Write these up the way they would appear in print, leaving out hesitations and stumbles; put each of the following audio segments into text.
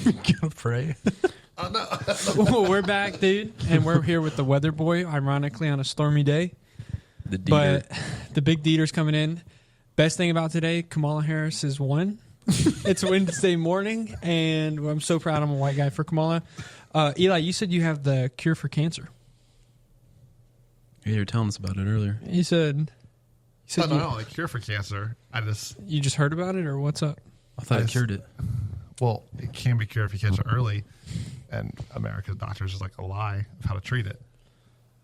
Gonna pray. Oh, no. Well, we're back, dude, and we're here with the weather boy, ironically on a stormy day. The Dieter. But the big Dieter's coming in. Best thing about today, Kamala Harris has won. It's Wednesday morning, and I'm so proud I'm a white guy for Kamala. Eli, you said you have the cure for cancer. Yeah, you were telling us about it earlier. You said No, like cure for cancer. You just heard about it, or what's up? I thought it cured it. Well, it can be cured if you catch it early, and America's doctors is like a lie of how to treat it.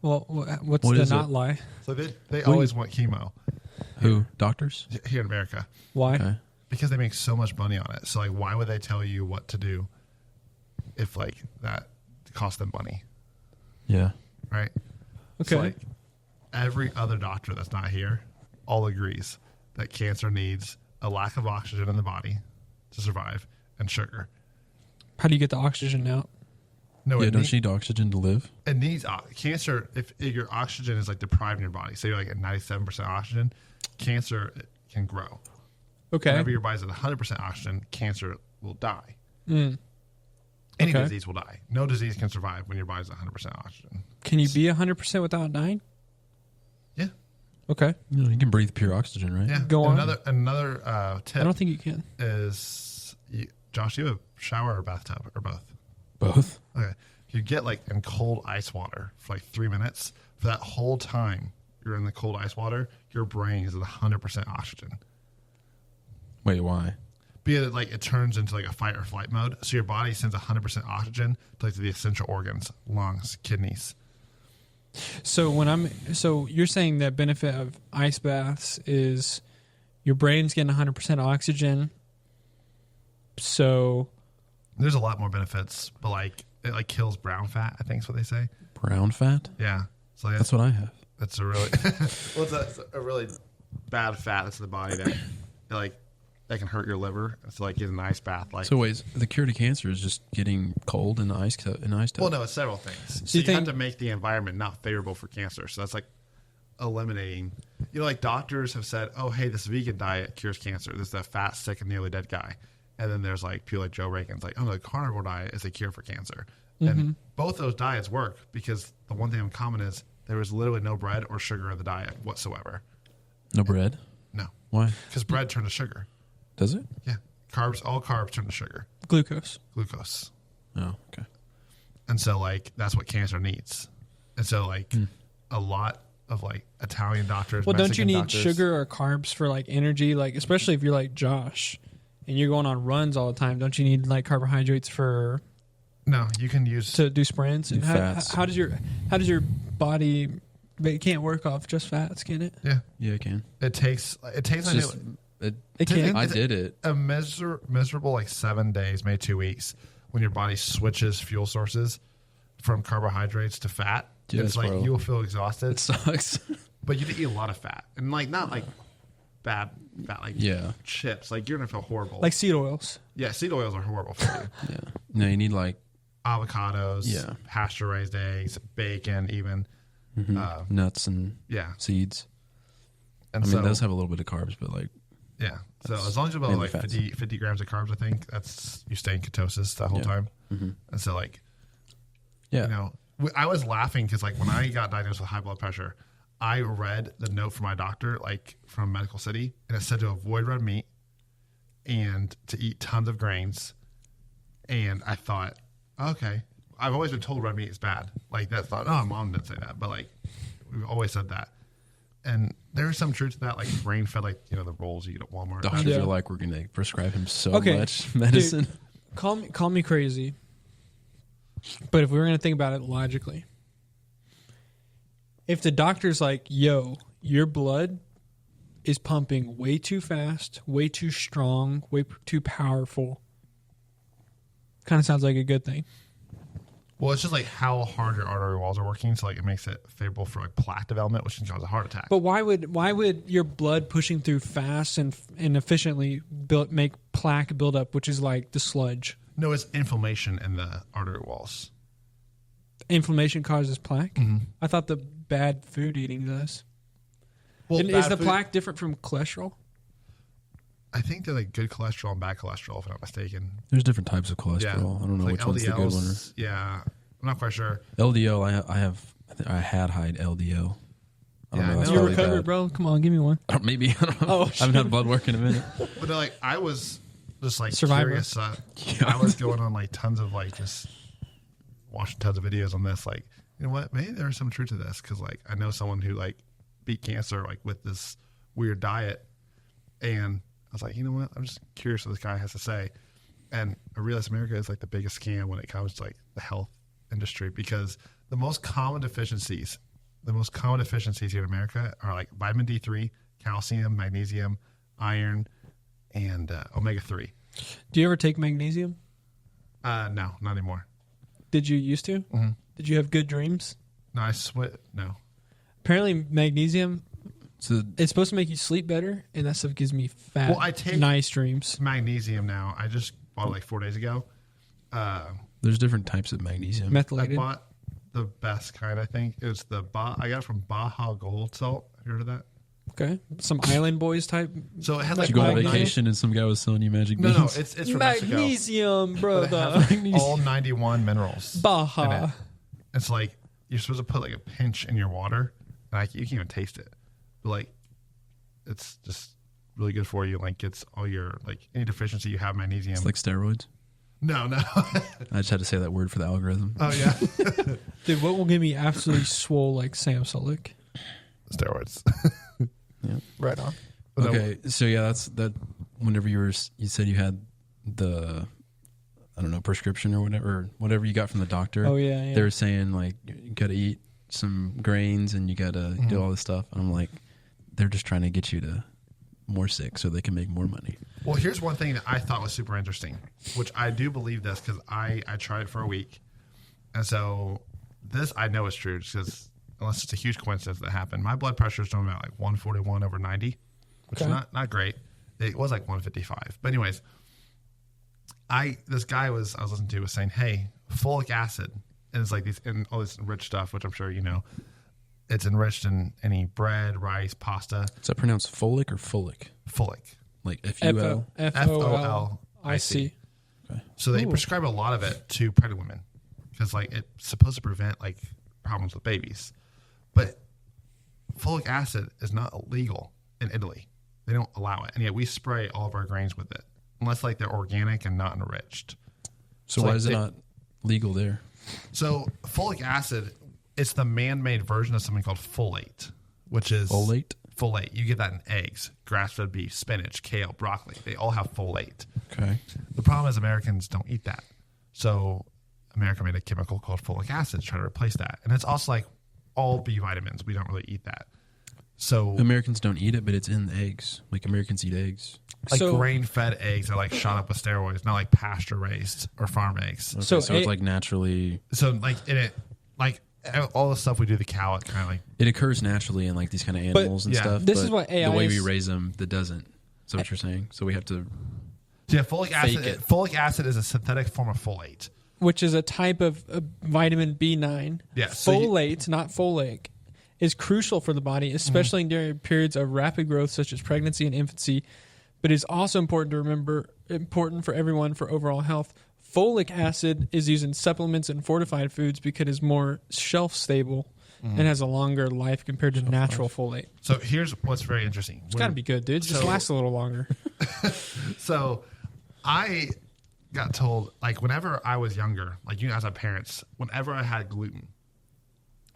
Well, what's What the is not it? lie? So they always want chemo Who? Doctors? here in America Why? Okay. because they make so much money on it. So like, why would they tell you what to do if like that costs them money, Yeah. right? Okay. So like every other doctor that's not here all agrees that cancer needs a lack of oxygen in the body to survive and sugar. How do you get the oxygen out? No, Yeah, don't you need oxygen to live? it needs cancer. If your oxygen is like deprived in your body, say you're like at 97% oxygen, cancer can grow. Okay. Whenever your body's at 100% oxygen, cancer will die. Mm. Any Okay. disease will die. No disease can survive when your body's at 100% oxygen. Can you be 100% without dying? Yeah, Okay. You can breathe pure oxygen, right? yeah. Go on. Another tip I don't think you can. is, Josh, you have a shower or bathtub or both? Both? Okay. You get like in cold ice water for like 3 minutes. For that whole time you're in the cold ice water, your brain is at 100% oxygen. Wait, why? Because like it turns into like a fight or flight mode. So your body sends 100% oxygen to like the essential organs, lungs, kidneys. So you're saying that benefit of ice baths is your brain's getting 100% oxygen. So There's a lot more benefits, but like it like kills brown fat, I think is what they say. Brown fat? Yeah. So like, That's what I have. that's a really it's a really bad fat that's in the body that can hurt your liver. So like get an ice bath like So wait, the cure to cancer is just getting cold in the ice tub? well, no, it's several things. So you you have think- to make the environment not favorable for cancer. So that's like eliminating. Like doctors have said, oh, hey, this vegan diet cures cancer. This is a fat, sick, and nearly dead guy. And then there's like people like Joe Rogan's like, oh, no, the carnivore diet is a cure for cancer. And both those diets work because the one thing in common is there is literally no bread or sugar in the diet whatsoever. No bread? No, Why? because bread turns to sugar. Does it? Yeah, all carbs turn to sugar, glucose. glucose. Oh, okay. And so, like, that's what cancer needs. And so, like, a lot of, like, Italian doctors, Well, don't you Mexican need doctors, sugar or carbs for like energy? Like, especially if you're like Josh and you're going on runs all the time, don't you need like carbohydrates for No, you can use... to do sprints? And fats. how does your body? But it can't work off just fats, can it? Yeah. Yeah, it can. It takes It's like, just, It can. I did it. a miserable, like, 7 days, maybe 2 weeks, when your body switches fuel sources from carbohydrates to fat. Yes, it's like bro. you will feel exhausted, It sucks. but you have to eat a lot of fat. And, like, not, like, bad fat, like Yeah. chips. Like, you're going to feel horrible. Like seed oils. yeah, seed oils are horrible for you. Yeah. No, you need like Avocados, Yeah. pasture-raised eggs, bacon, even. nuts and Yeah. seeds. And I mean, so, it does have a little bit of carbs, but like, yeah. So as long as you're about mainly like fats. 50 grams of carbs, I think that's you stay in ketosis the whole Yeah. time. And so like, yeah. you know, I was laughing because like when I got diagnosed with high blood pressure, I read the note from my doctor, like from Medical City, and it said to avoid red meat and to eat tons of grains. And I thought, okay, I've always been told red meat is bad. Like that's not, oh, mom didn't say that, but like we've always said that. And there's some truth to that, like grain fed, like, you know, the rolls you eat at Walmart. Doctors Yeah. are like, we're going to prescribe him so Okay. much medicine. Dude, call me crazy, but if we were going to think about it logically, if the doctor's like, yo, your blood is pumping way too fast, way too strong, way too powerful, kind of sounds like a good thing. Well, it's just like how hard your artery walls are working, so like it makes it favorable for like plaque development, which can cause a heart attack. But why would your blood pushing through fast and efficiently make plaque build up, which is like the sludge? No, it's inflammation in the artery walls. Inflammation causes plaque? I thought the bad food eating does. Well, And is bad the food- plaque different from cholesterol? I think they're like good cholesterol and bad cholesterol, if I'm not mistaken. There's different types of cholesterol. Yeah. I don't know Like which one's the good one. LDLs, yeah, I'm not quite sure. LDL, I had high LDL. I don't Yeah, know. I That's know. You really recovered, bad. bro? Come on, give me one. Maybe. I don't know. Oh, I haven't had blood work in a minute. But like, I was just like Survivor. curious. I was going on like tons of like just watching tons of videos on this. Like, you know what? Maybe there's some truth to this because like I know someone who like beat cancer like with this weird diet, and I was like, you know what? I'm just curious what this guy has to say. And I realized America is like the biggest scam when it comes to like the health industry because the most common deficiencies here in America are like vitamin D3, calcium, magnesium, iron, and omega-3. Do you ever take magnesium? No, not anymore. Did you used to? Mhm. Did you have good dreams? No, I sweat. No. Apparently, magnesium, So it's supposed to make you sleep better, and that stuff gives me fat, Well, I take- nice dreams. Magnesium now. I just bought it like 4 days ago. there's different types of magnesium. I Methylated. bought the best kind, I think. It was I got it from Baja Gold Salt. Have you heard of that? Okay. Some Island Boys type. So it had Did like you go on Magnesium? vacation and some guy was selling you magic No, beans? it's from Mexico. Magnesium, But it brother. has like all 91 minerals. in Baja. it. It's like you're supposed to put like a pinch in your water. Like you can't even taste it, but like it's just really good for you. Like it's all your like any deficiency you have magnesium. It's like steroids. no. I just had to say that word for the algorithm. Oh yeah, Dude, what will get me absolutely swole like Sam Sulek? steroids. Right on. But no, Okay, so yeah, that's that. Whenever you said you had the, I don't know, prescription or whatever you got from the doctor. Oh, yeah. They were saying like you got to eat some grains and you got to do all this stuff, and I'm like, they're just trying to get you to more sick so they can make more money. Well, here's one thing that I thought was super interesting, which I do believe this because I tried it for a week, and so this I know is true because unless it's a huge coincidence that happened, my blood pressure is doing about like 141 over 90, which Okay. is not great. It was like 155, but anyways, this guy I was listening to was saying, hey, folic acid, and it's like these and all this enriched stuff, which I'm sure you know. It's enriched in any bread, rice, pasta. Is that pronounced folic or folic? Folic. Like FUL? FOLIC. So they Ooh. prescribe a lot of it to pregnant women because like it's supposed to prevent like problems with babies. But folic acid is not illegal in Italy. They don't allow it. And yet we spray all of our grains with it unless like they're organic and not enriched. So It's why like is it not legal there? So folic acid, it's the man-made version of something called folate, which is Folate? Folate. You get that in eggs, grass-fed beef, spinach, kale, broccoli. They all have folate. Okay. The problem is Americans don't eat that. So America made a chemical called folic acid to try to replace that. And it's also like all B vitamins. We don't really eat that. So Americans don't eat it, but it's in the eggs. Like Americans eat eggs. like So- grain-fed eggs are like shot up with steroids, not like pasture-raised or farm eggs. Okay, So so it's a- like naturally, So like in it, like all the stuff we do to the cow, it kind of like it occurs naturally in like these kind of animals and yeah, stuff. this but is what the AI way we is- raise them, that doesn't. Is that what you're saying? So we have to. yeah. Folic acid. it. Folic acid is a synthetic form of folate. Which is a type of vitamin B9. Yeah, so you- Folate, not folic, is crucial for the body, especially during periods of rapid growth such as pregnancy and infancy, but is also important for everyone for overall health. Folic acid is used in supplements and fortified foods because it is more shelf stable and has a longer life compared to natural folate. So here's what's very interesting. It's got to be good, dude. It just So- lasts a little longer. So I got told, like, whenever I was younger, like, you guys have parents, whenever I had gluten,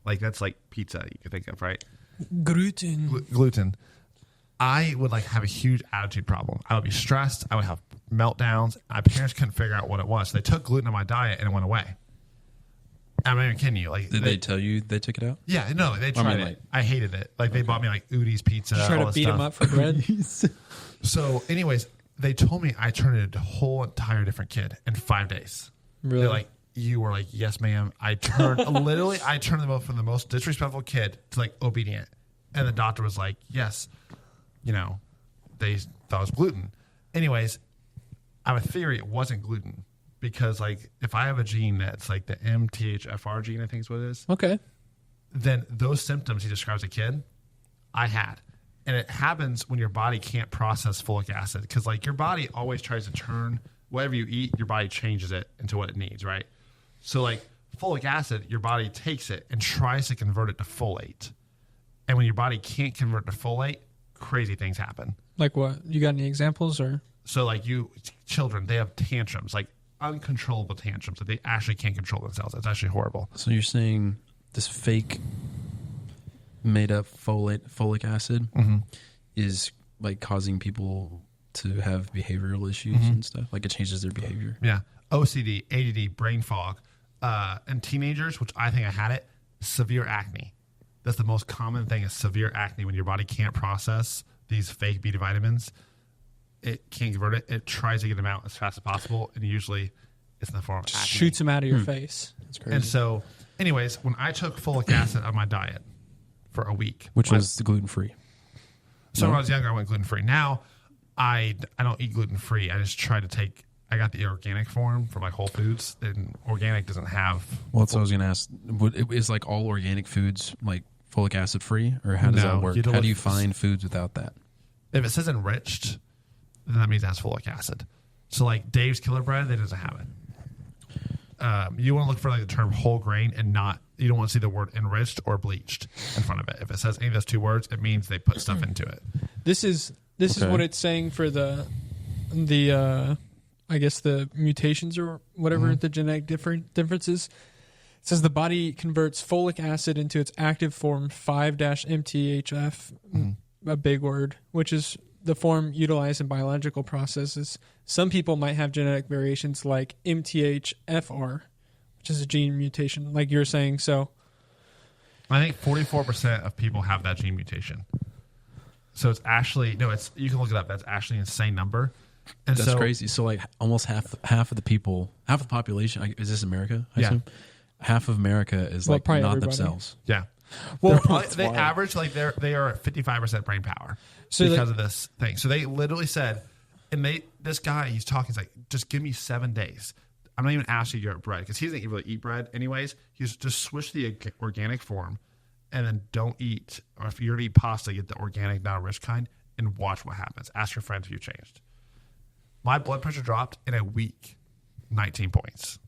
like, that's like pizza you could think of, right? Gluten. Gluten. I would, like, have a huge attitude problem. I would be stressed. I would have meltdowns. My parents couldn't figure out what it was. So they took gluten in my diet and it went away. I'm not even kidding you. Like, Did they tell you they took it out? Yeah, no, they tried mean, it. like- I hated it. Like, they bought me, like, Udi's pizza. Try all to this beat stuff. them up for bread. So, anyways, they told me I turned into a whole entire different kid in 5 days. Really? They're like, you were like, yes, ma'am. I turned literally. I turned them from the most disrespectful kid to like obedient. And the doctor was like, yes, you know, they thought it was gluten. Anyways, I have a theory it wasn't gluten because like if I have a gene that's like the MTHFR gene, I think is what it is, Okay. then those symptoms he describes as a kid, I had. And it happens when your body can't process folic acid because, like, your body always tries to turn whatever you eat, your body changes it into what it needs, right? So, like, folic acid, your body takes it and tries to convert it to folate. And when your body can't convert it to folate, crazy things happen. Like what? You got any examples or? So, like, children, they have tantrums, like uncontrollable tantrums that they actually can't control themselves. It's actually horrible. So you're saying this fake made up folic acid is like causing people to have behavioral issues and stuff? Like it changes their behavior? Yeah. OCD, ADD, brain fog. And teenagers, which I think I had it, severe acne. That's the most common thing is severe acne when your body can't process these fake B vitamins. It can't convert it. It tries to get them out as fast as possible, and usually it's in the form of acne. Shoots them out of your face. That's crazy. And so, anyways, when I took folic acid on my diet for a week, Which was gluten free. So when I was younger, I went gluten free. Now, I don't eat gluten free. I just try to take. I got the organic form from like Whole Foods, and organic doesn't have. Well, that's what I was going to ask. Is like all organic foods like folic acid free, or how does that work? How do you find foods without that? If it says enriched, then that means it has folic acid. So like Dave's Killer Bread, that doesn't have it. You want to look for like the term whole grain and not. You don't want to see the word enriched or bleached in front of it. If it says any of those two words, it means they put stuff into it. This is what it's saying for the I guess the mutations or whatever the genetic differences. It says the body converts folic acid into its active form 5-MTHF, a big word, which is the form utilized in biological processes. Some people might have genetic variations like MTHFR, which is a gene mutation, like you're saying. So I think 44% of people have that gene mutation. So it's actually you can look it up. That's actually an insane number. And that's crazy. So like almost half of the people, half of the population. Is this America? I assume? Half of America is like not everybody. themselves. Yeah. Well, they average like they are at 55% brain power because of this thing. So they literally said, and this guy he's talking, he's like, just give me 7 days. I'm not even asking you to eat bread because he doesn't really eat bread anyways. He's just switch the organic form, and then don't eat. Or if you're to eat pasta, get the organic, not rich kind, and watch what happens. Ask your friends if you changed. My blood pressure dropped in a week, 19 points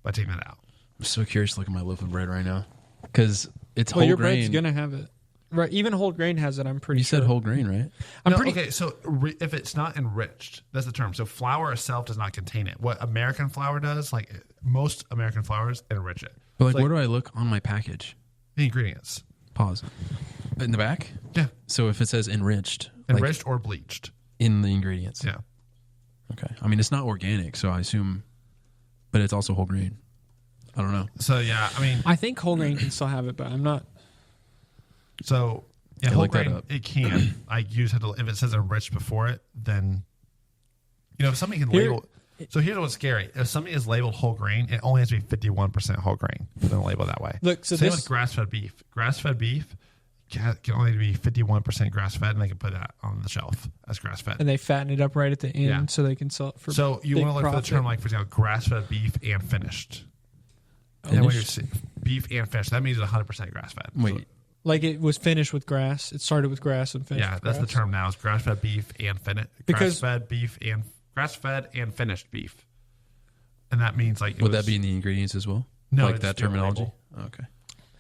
by taking that out. I'm so curious to look at my loaf of bread right now because it's whole your grain. bread's gonna have it, right? Even whole grain has it. I'm pretty. You sure. said whole grain, right? Okay. So if it's not enriched, that's the term. So flour itself does not contain it. What American flour does, like most American flours, enrich it. But like, where do I look on my package? The ingredients. Pause. In the back? Yeah. So if it says enriched Or bleached. In the ingredients. Yeah. Okay. I mean, it's not organic, so I assume, but it's also whole grain. I don't know. So yeah, I mean, I think whole grain can still have it, but I'm not. So yeah, whole grain it can. If it says enriched before it, then if something can label. So here's what's scary: if something is labeled whole grain, it only has to be 51% whole grain. Don't label it that way. Look, so same with grass-fed beef. Grass-fed beef can only be 51% grass-fed, and they can put that on the shelf as grass-fed. And they fatten it up right at the end so they can sell it for. So you want to look for the term, like for example, grass-fed beef and finished. And when you're beef and finished, that means it's 100% grass-fed. Wait. Like it was finished with grass. It started with grass and finished. Yeah, that's the term now. Is grass-fed beef and finished. Grass-fed beef and grass-fed and finished beef, and that means like. Would that be in the ingredients as well? No, like that terminology. Okay.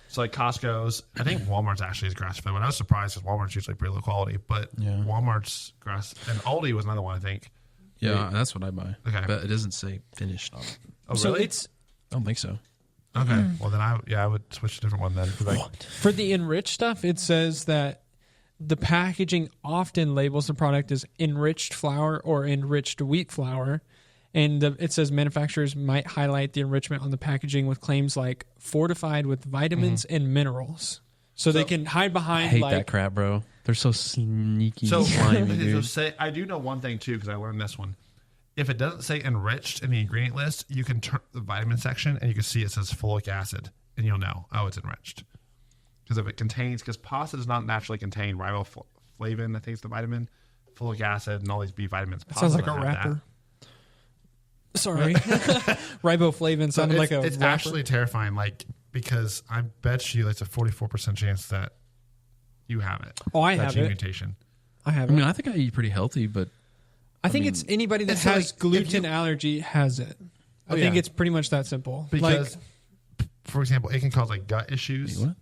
So like Costco's, I think Walmart's actually is grass-fed. But I was surprised because Walmart's usually pretty low quality, but Walmart's grass and Aldi was another one I think. Yeah, that's what I buy. Okay, but it doesn't say finished on it. Oh, really? So it's. I don't think so. Okay. Well, then I would switch to a different one then. For the enriched stuff, it says that the packaging often labels the product as enriched flour or enriched wheat flour. And it says manufacturers might highlight the enrichment on the packaging with claims like fortified with vitamins and minerals. So they can hide behind. I hate that crap, bro. They're so sneaky. So, slimy, dude. I do know one thing too because I learned this one. If it doesn't say enriched in the ingredient list, you can turn the vitamin section and you can see it says folic acid, and you'll know, it's enriched. Because because pasta does not naturally contain riboflavin, I think it's the vitamin, folic acid, and all these B vitamins. Sounds like a rapper. Sorry. Riboflavin sounded like a It's rapper. actually terrifying, because I bet you it's a 44% chance that You have it. Oh, I that have gene it. mutation. I have I it. mean, I think I eat pretty healthy, but I think it's anybody that it's has like, gluten allergy has it. I think yeah. it's pretty much that simple. Because, for example, it can cause like gut issues. what?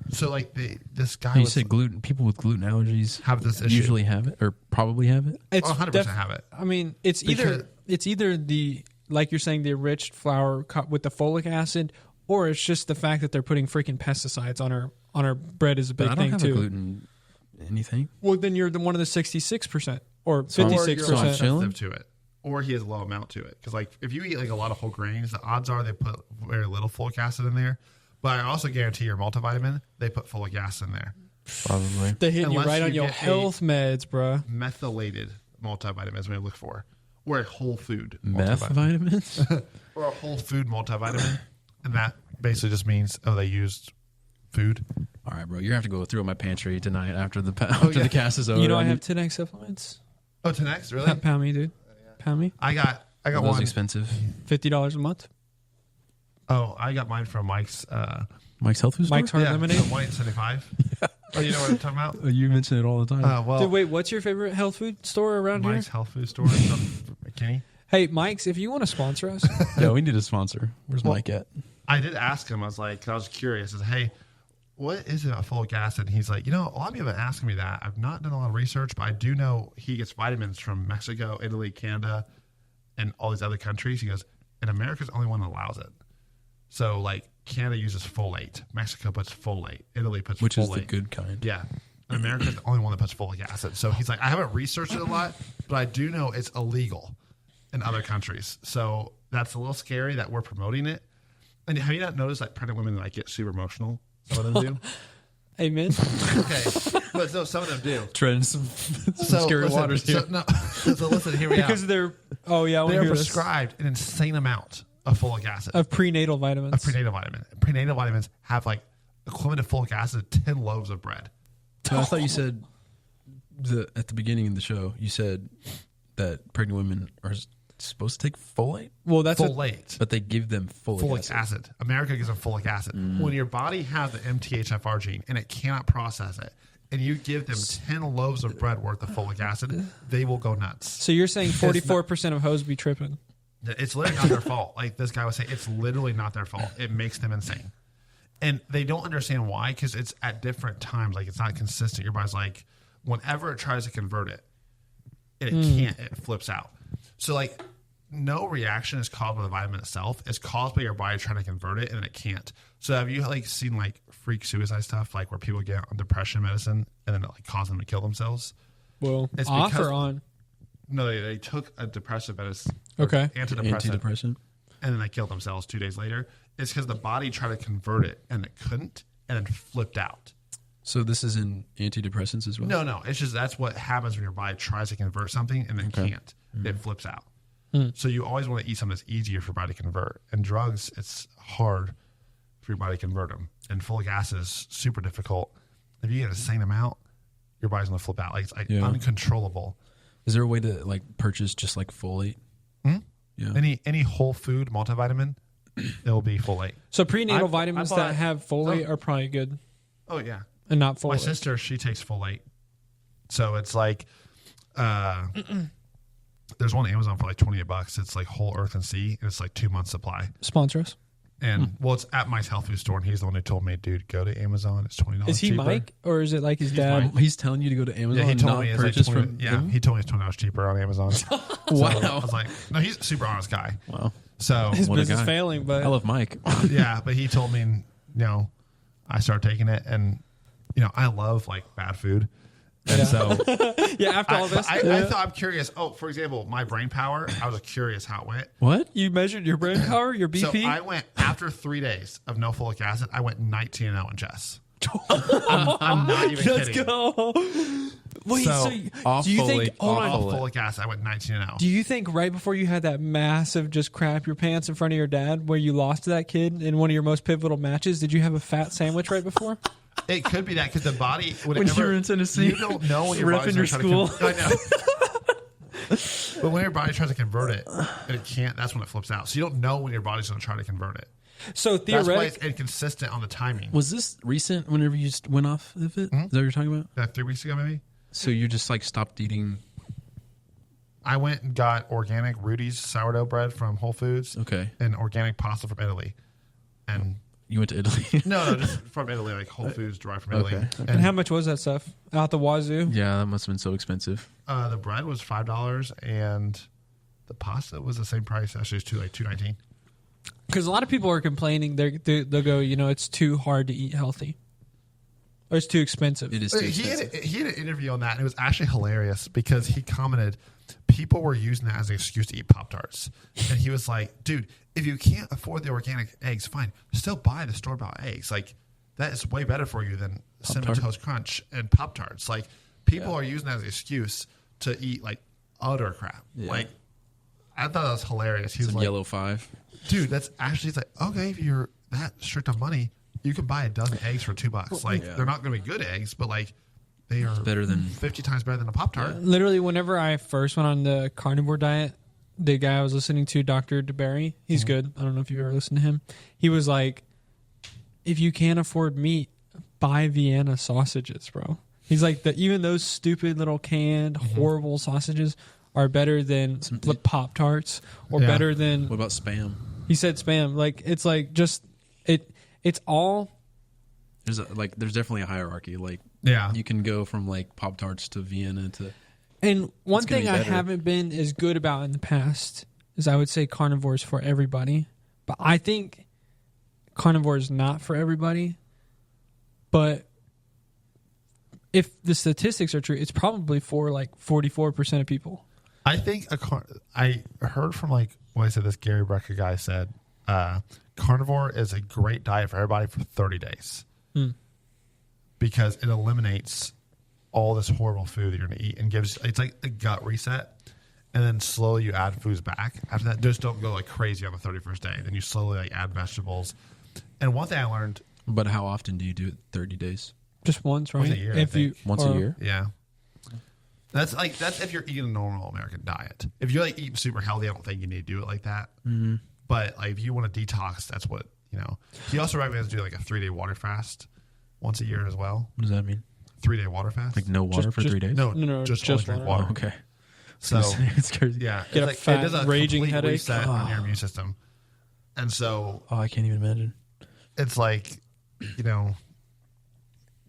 So like this guy You with said gluten. People with gluten allergies have this issue. usually have it, or probably have it. It's 100% have it. I mean, it's either the, like you're saying, the enriched flour with the folic acid, or it's just the fact that they're putting freaking pesticides on our bread is a big But I don't thing have too. a gluten anything. Well, then you're one of the 66% or So I'm- 56%. so I'm sensitive chilling? to it, or he has a low amount to it. Because like if you eat like a lot of whole grains, the odds are they put very little folic acid in there. But I also guarantee your multivitamin, they put folic acid in there. Probably. They're hitting you Unless right you on your get health meds, bruh. Methylated multivitamin is what I look for, or a whole food Meth multivitamin. vitamins. Or a whole food multivitamin, and that basically just means they used food. All right, bro. You're gonna have to go through my pantry tonight after the the cast is over. You know I have 10x supplements. Oh, to next, really? Pound me, dude. Pound me. I got Those one. expensive. $50 a month. Oh, I got mine from Mike's. Mike's Health Food Store. Mike's Hard Lemonade. the 175. Oh, you know what I'm talking about? You mention it all the time. Well, Dude, wait, what's your favorite health food store around Mike's here? health food store. From McKinney. Hey, Mike's, if you want to sponsor us, Yeah, we need a sponsor. Where's Mike at? I did ask him. I was like, 'cause I was curious. I said, hey, what is it about folic acid? And he's like, a lot of people have been asking me that. I've not done a lot of research, but I do know he gets vitamins from Mexico, Italy, Canada, and all these other countries. He goes, and America's the only one that allows it. So, like, Canada uses folate. Mexico puts folate. Italy puts Which folate. is the good kind. Yeah. And America's the only one that puts folic acid. So he's like, I haven't researched it a lot, but I do know it's illegal in other countries. So that's a little scary that we're promoting it. And have you not noticed that pregnant women like get super emotional? Some of them do. amen. Okay. But no, some of them do. Treading some scary listen, waters here. So listen, here we Because are. they're, oh yeah, I want to They're hear this. prescribed an insane amount of folic acid. Of prenatal vitamins. A prenatal vitamin. Prenatal vitamins have like equivalent to folic acid 10 loaves of bread. No, I thought you said at the beginning of the show. You said that pregnant women are supposed to take folate, Well, that's what, Folate. but they give them Folic acid. America gives them folic acid. When your body has the MTHFR gene and it cannot process it, and you give them 10 loaves of bread worth of folic acid, they will go nuts. so you're saying 44% of hoes be tripping. It's literally not their fault. Like this guy was saying, it's literally not their fault. It makes them insane. And they don't understand why, because it's at different times. Like it's not consistent. Your body's like, whenever it tries to convert it, and it can't, it flips out. So like no reaction is caused by the vitamin itself. It's caused by your body trying to convert it and it can't. So have you like seen like freak suicide stuff, like where people get on depression medicine and then it like causes them to kill themselves? Well, It's off because- or on? No, they took a depressive medicine, Okay. antidepressant, and then they killed themselves 2 days later. It's because the body tried to convert it and it couldn't, and then flipped out. So this is in antidepressants as well. No, it's just that's what happens when your body tries to convert something and then can't. It flips out. So you always want to eat something that's easier for your body to convert. And drugs, it's hard for your body to convert them. And folic acid is super difficult. If you get an insane amount, your body's going to flip out. Like it's like uncontrollable. Is there a way to like purchase just like folate? Yeah. Any whole food multivitamin, it will be folate. So prenatal I vitamins bought- that have folate are probably good Oh yeah. and not folate. My sister, she takes folate. So it's like there's one on Amazon for like $28. It's like whole earth and sea, and it's like 2 months supply. Sponsor us. And well, it's at Mike's health food store, and he's the one who told me, dude, go to Amazon. It's $20 Is he cheaper. Mike or is it like his dad? He's telling you to go to Amazon Yeah, he and told not me it's like purchase 20, from yeah, them? he told me it's $20 cheaper on Amazon. So Wow. I was like, no, he's a super honest guy. Wow. So His What a business guy. failing, but I love Mike. yeah, but he told me, I started taking it, and I love like bad food. And so yeah. After all this, I thought, I'm curious. Oh, for example, my brain power, I was curious how it went. What? you measured your brain power, your So BP. I went, after 3 days of no folic acid, I went 19-0 in chess. I'm not even Let's kidding. go. Wait, So, so, off do you folate, think? Hold off on. Off folate. folic acid, I went 19-0. Do you think right before you had that massive just crap your pants in front of your dad, where you lost to that kid in one of your most pivotal matches, did you have a fat sandwich right before? It could be that because the body, When you were in Tennessee, you don't know when your repping body's your trying school. To I know. But when your body tries to convert it and it can't, that's when it flips out. So you don't know when your body's going to try to convert it. So That's why it's theoretically, inconsistent on the timing. Was this recent? Whenever you just went off of it, is that what you're talking about? 3 weeks ago, maybe. So you just like stopped eating. I went and got organic Rudy's sourdough bread from Whole Foods. Okay. And organic pasta from Italy. And You went to Italy. no, just from Italy, like Whole Foods derived from Italy. Okay. and how much was that stuff out the wazoo? Yeah, that must have been so expensive. The bread was $5, and the pasta was the same price. Actually, it's $2.19. Because a lot of people are complaining. They'll go, it's too hard to eat healthy, or it's too expensive. It is too expensive. He had an interview on that, and it was actually hilarious because he commented people were using that as an excuse to eat Pop-Tarts. And he was like, dude, if you can't afford the organic eggs, fine. Still buy the store-bought eggs. Like, that is way better for you than Cinnamon Toast Crunch and Pop-Tarts. Like, people are using that as an excuse to eat, like, utter crap. Yeah. Like, I thought that was hilarious. He was like, Yellow 5. Dude, that's actually, it's like, okay, if you're that strict on money, you can buy a dozen eggs for $2. Like, they're not going to be good eggs, but, like, they are better than 50 times better than a Pop-Tart. Literally, whenever I first went on the carnivore diet, the guy I was listening to, Dr. DeBerry, he's good. I don't know if you've ever listened to him. He was like, if you can't afford meat, buy Vienna sausages, bro. He's like, even those stupid little canned, horrible sausages are better than the Pop-Tarts or better than... What about Spam? He said Spam. Like, it's like just... It's all... There's definitely a hierarchy. Like, you can go from like Pop-Tarts to Vienna to... And one thing I haven't been as good about in the past is I would say carnivore is for everybody. But I think carnivore is not for everybody. But if the statistics are true, it's probably for like 44% of people. I think I heard from this Gary Brecker guy said carnivore is a great diet for everybody for 30 days. Because it eliminates all this horrible food that you're going to eat and it's like a gut reset. And then slowly you add foods back. After that, just don't go like crazy on the 31st day. Then you slowly like add vegetables. And one thing I learned. But how often do you do it 30 days? Just once, right? Once a year, Once a year? Yeah. That's if you're eating a normal American diet. If you're like eating super healthy, I don't think you need to do it like that. Mm-hmm. But like if you want to detox, that's what, He also recommends doing like a 3-day water fast once a year as well. What does that mean? 3-day water fast. Like no water for 3 days? No, just drink water. Oh, okay. So it's crazy. Yeah, get a fat, it does a raging complete headache reset on your immune system, and so I can't even imagine. It's like,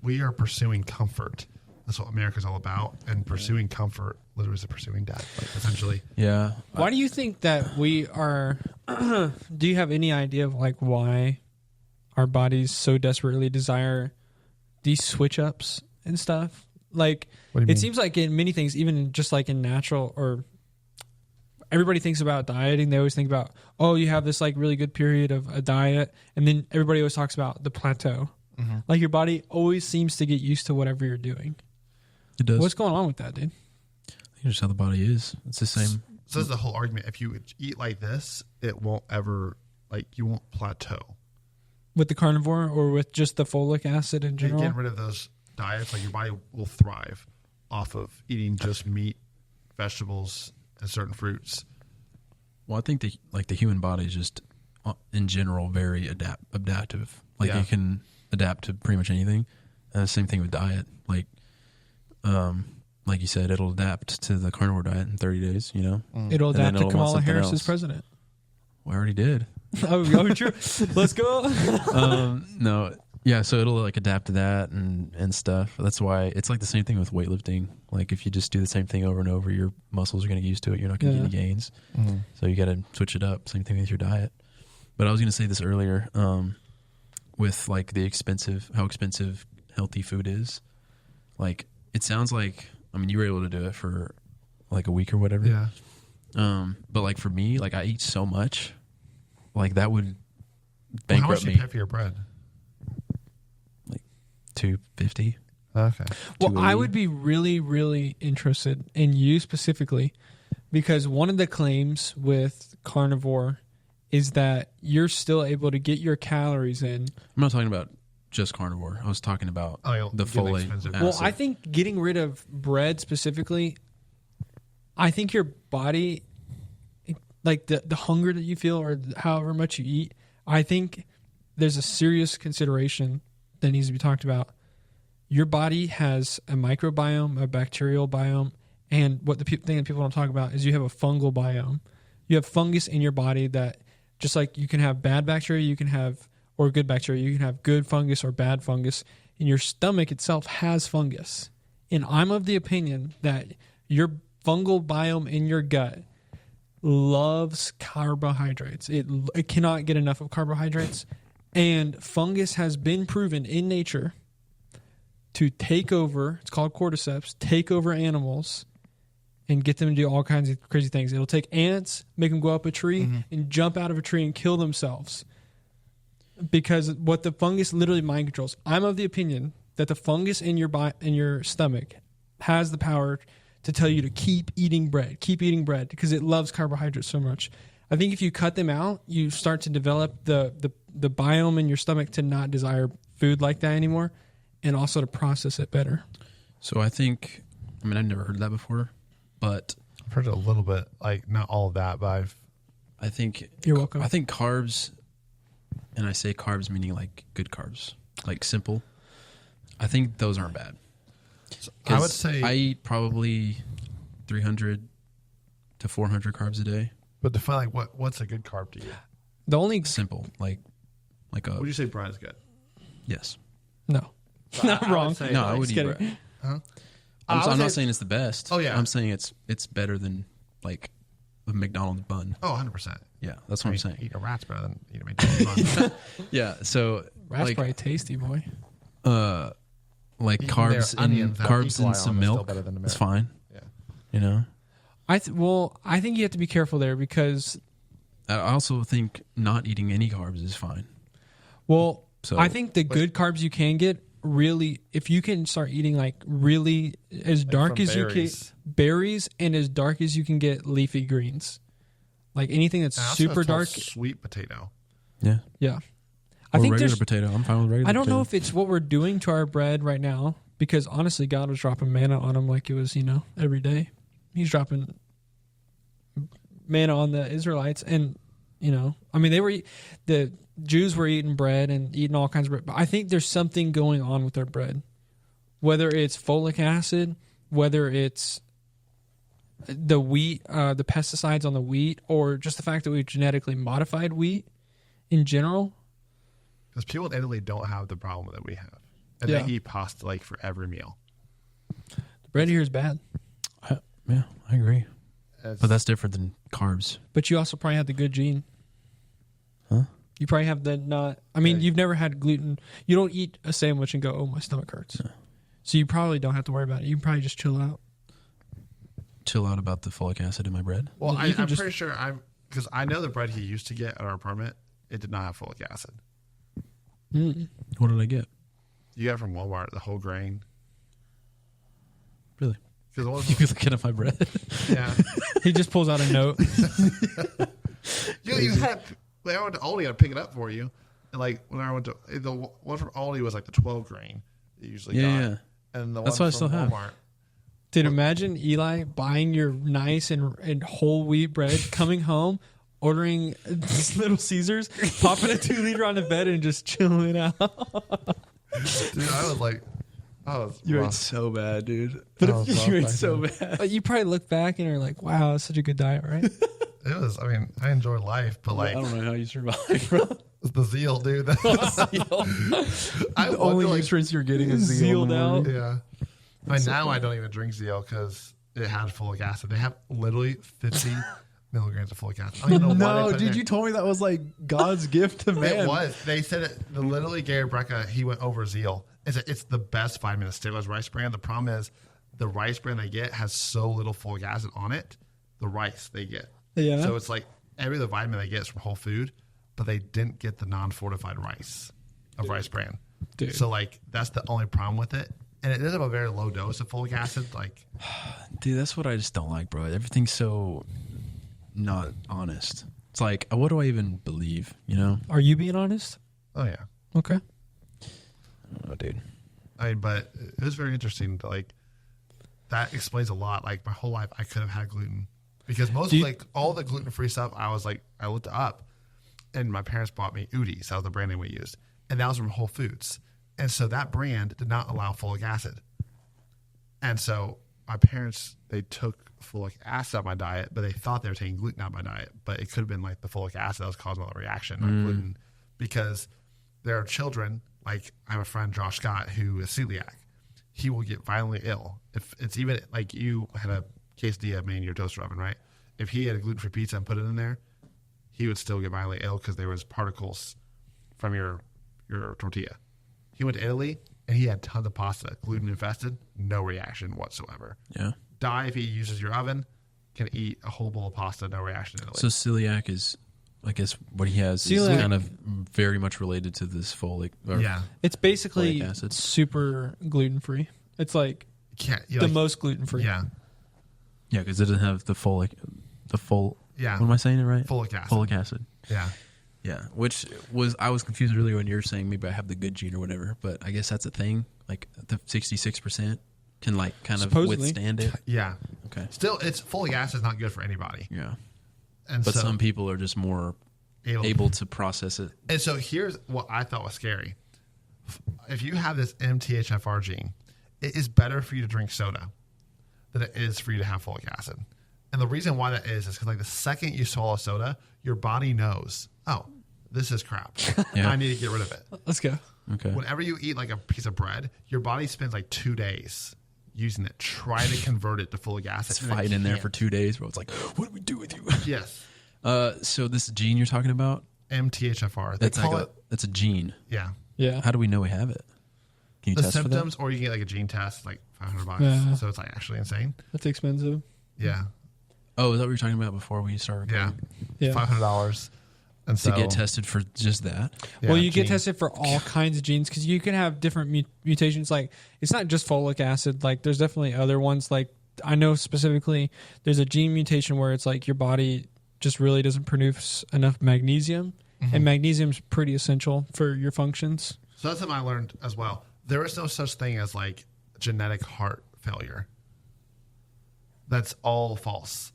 we are pursuing comfort. That's what America's all about, and pursuing comfort literally is pursuing death, like essentially. Yeah. Why do you think that we are? Do you have any idea of like why our bodies so desperately desire these switch ups and stuff? Like, it seems like in many things, even just like in natural, or everybody thinks about dieting. They always think about, you have this like really good period of a diet, and then everybody always talks about the plateau. Mm-hmm. Like your body always seems to get used to whatever you're doing. It does. What's going on with that, dude? I think just how the body is. It's the same. So that's the whole argument. If you eat like this, it won't ever, you won't plateau. With the carnivore or with just the folic acid in general? Getting rid of those diets, like your body will thrive off of eating just meat, vegetables, and certain fruits. Well, I think the human body is just, in general, very adaptive. Like you can adapt to pretty much anything. And the same thing with diet. Like you said, it'll adapt to the carnivore diet in 30 days, It'll adapt to Kamala Harris as president. We already did. Oh, true. Let's go. No. Yeah, so it'll adapt to that and stuff. That's why it's like the same thing with weightlifting. Like if you just do the same thing over and over, your muscles are going to get used to it. You're not going to get any gains. Mm-hmm. So you got to switch it up. Same thing with your diet. But I was going to say this earlier with like how expensive healthy food is. Like it sounds like, you were able to do it for like a week or whatever. Yeah. But like for me, like I eat so much, like that would bankrupt me. How much do you pay for your bread? Like $2.50. Okay. Well, I would be really, really interested in you specifically, because one of the claims with carnivore is that you're still able to get your calories in. I'm not talking about just carnivore. I was talking about the folate acid. Well, I think getting rid of bread specifically, I think your body, like the hunger that you feel or however much you eat, I think there's a serious consideration that needs to be talked about. Your body has a microbiome, a bacterial biome, and what the thing that people don't talk about is you have a fungal biome. You have fungus in your body that, just like you can have bad bacteria, you can have, or good bacteria, you can have good fungus or bad fungus. And your stomach itself has fungus. And I'm of the opinion that your fungal biome in your gut loves carbohydrates. It cannot get enough of carbohydrates. And fungus has been proven in nature to take over, it's called cordyceps, take over animals and get them to do all kinds of crazy things. It'll take ants, make them go up a tree and jump out of a tree and kill themselves. Because what the fungus literally mind controls. I'm of the opinion that the fungus in your stomach has the power to tell you to keep eating bread, because it loves carbohydrates so much. I think if you cut them out, you start to develop the biome in your stomach to not desire food like that anymore, and also to process it better. So I think, I've never heard that before, but I've heard it a little bit, like not all of that, but I think You're welcome. I think carbs, and I say carbs meaning like good carbs, like simple. I think those aren't bad. I would say I eat probably 300 to 400 carbs a day. But define like what's a good carb to you? The only Simple, like a Would you say bread is good? yes. No, not I would wrong. say- No, I would Just eat kidding. bread. Huh? I'm not saying it's the best. Oh, yeah. I'm saying it's better than like a McDonald's bun. Oh, 100%. Yeah, that's what I'm saying. Eating a rat's better than eating a McDonald's bun. Yeah, so That's like probably tasty, boy. like Eating carbs their onions and without carbs E. coli and some on is still milk. better than the It's milk. fine. Yeah. You know. I think you have to be careful there because, I also think not eating any carbs is fine. well, So- I think the good carbs you can get really, if you can start eating like really as dark from as you berries. can, berries, and as dark as you can get leafy greens, like anything that's And I also super have told dark. sweet potato. Yeah. Yeah, I I think regular there's. potato. I'm fine with regular. I don't know if potato. it's what we're doing to our bread right now, because honestly, God was dropping manna on them like it was, every day. He's dropping manna on the Israelites, and the Jews were eating bread and eating all kinds of bread. But I think there's something going on with their bread, whether it's folic acid, whether it's the wheat, the pesticides on the wheat, or just the fact that we've genetically modified wheat in general. Because people in Italy don't have the problem that we have. And Yeah. they eat pasta like for every meal. The bread here is bad. Yeah, I agree. It's- But that's different than carbs. But you also probably have the good gene. Huh? You probably have the not. I mean, Okay. you've never had gluten. You don't eat a sandwich and go, "Oh, my stomach hurts." So you probably don't have to worry about it. You can probably just chill out. Chill out about the folic acid in my bread. well, you can I'm just- pretty sure because I know the bread he used to get at our apartment, it did not have folic acid. What did I get? You got it from Walmart, the whole grain. Really? Because it You wasn't, be looking at my bread. yeah. He just pulls out a note. You had, when I went to Aldi, I'd pick it up for you. And like when I went to, the one from Aldi was like the 12 grain that you usually got. Yeah. And the That's one what I still from have. Walmart. Dude, imagine Eli buying your nice and whole wheat bread, coming home, ordering this Little Caesars, popping a 2-liter on the bed, and just chilling out. Dude, I was like, You ate rough. so bad, dude. That was rough You ate back so then. bad. But you probably look back and are like, "Wow, that's such a good diet, right?" It was, I mean, I enjoy life, but like, I don't know how you survive, bro. it's the zeal, dude. I The only wonder, like, nutrients you're getting is zeal. Zealed out. yeah. I mean, now I don't even drink zeal because it had folic acid. They have literally 50 milligrams of folic acid. I don't even know why they No, put it dude, in. you told me that was like God's gift to man. It was. They said it. Literally, Gary Brecka, he went over zeal. It's the best vitamin. The Steelers rice brand. The problem is the rice brand they get has so little folic acid on it. The rice they get. Yeah. So it's like every other vitamin they get is from whole food, but they didn't get the non-fortified rice of rice brand. Dude. So like that's the only problem with it. And it does have a very low dose of folic acid. Like, Dude, that's what I just don't like, bro. Everything's so not honest. It's like, what do I even believe? You know? Are you being honest? oh yeah. Okay. I don't know, dude. I mean, but it was very interesting. Like that explains a lot. Like my whole life, I could have had gluten because most Do you- like all the gluten free stuff, I was like, I looked up. and my parents bought me Udi's. That was the brand name we used. And that was from Whole Foods. And so that brand did not allow folic acid. And so my parents, they took folic acid out of my diet, but they thought they were taking gluten out of my diet. But it could have been like the folic acid that was causing all the reaction, not gluten. Because there are children, like I have a friend, Josh Scott, who is celiac. He will get violently ill. If it's even like you had a quesadilla made in your toaster oven, right? If he had a gluten-free pizza and put it in there, he would still get violently ill because there was particles from your tortilla. He went to Italy and he had tons of pasta, gluten infested, no reaction whatsoever. Yeah. Die if he uses your oven, can eat a whole bowl of pasta, no reaction in Italy. So celiac is, I guess, what he has is kind of very much related to this folic. Yeah. It's basically folic acid. super gluten free. It's like the most gluten free. Yeah. Yeah, because it doesn't have the folic, Yeah. What am I saying it right? Folic acid. Folic acid. Yeah. Yeah, which was, I was confused earlier when you were saying maybe I have the good gene or whatever, but I guess that's a thing. Like the 66% can like kind of withstand it. Yeah. Okay. Still, it's folic acid is not good for anybody. Yeah. And But so, some people are just more able to process it. And so here's what I thought was scary. If you have this MTHFR gene, it is better for you to drink soda than it is for you to have folic acid. And the reason why that is because like the second you swallow soda, your body knows, oh, this is crap. Yeah. I need to get rid of it. Let's go. Okay. Whenever you eat like a piece of bread, your body spends like 2 days using it, trying to convert it to folic acid. It's fighting in there for 2 days, bro. It's like, what do we do with you? Yes. So this gene you're talking about, MTHFR. that's like that's a gene. Yeah. Yeah. How do we know we have it? Can you The test symptoms, for or you can get like a gene test, like $500. Yeah. So it's like actually insane. That's expensive. Yeah. that? Oh, is that what you were talking about before we started Yeah. recording? Yeah. $500. And so To get tested for just that? yeah, Well, you get gene. tested for all kinds of genes because you can have different mutations. Like it's not just folic acid. Like there's definitely other ones. Like I know specifically there's a gene mutation where it's like your body just really doesn't produce enough magnesium, and magnesium's pretty essential for your functions. So that's something I learned as well. There is no such thing as like genetic heart failure. That's all false.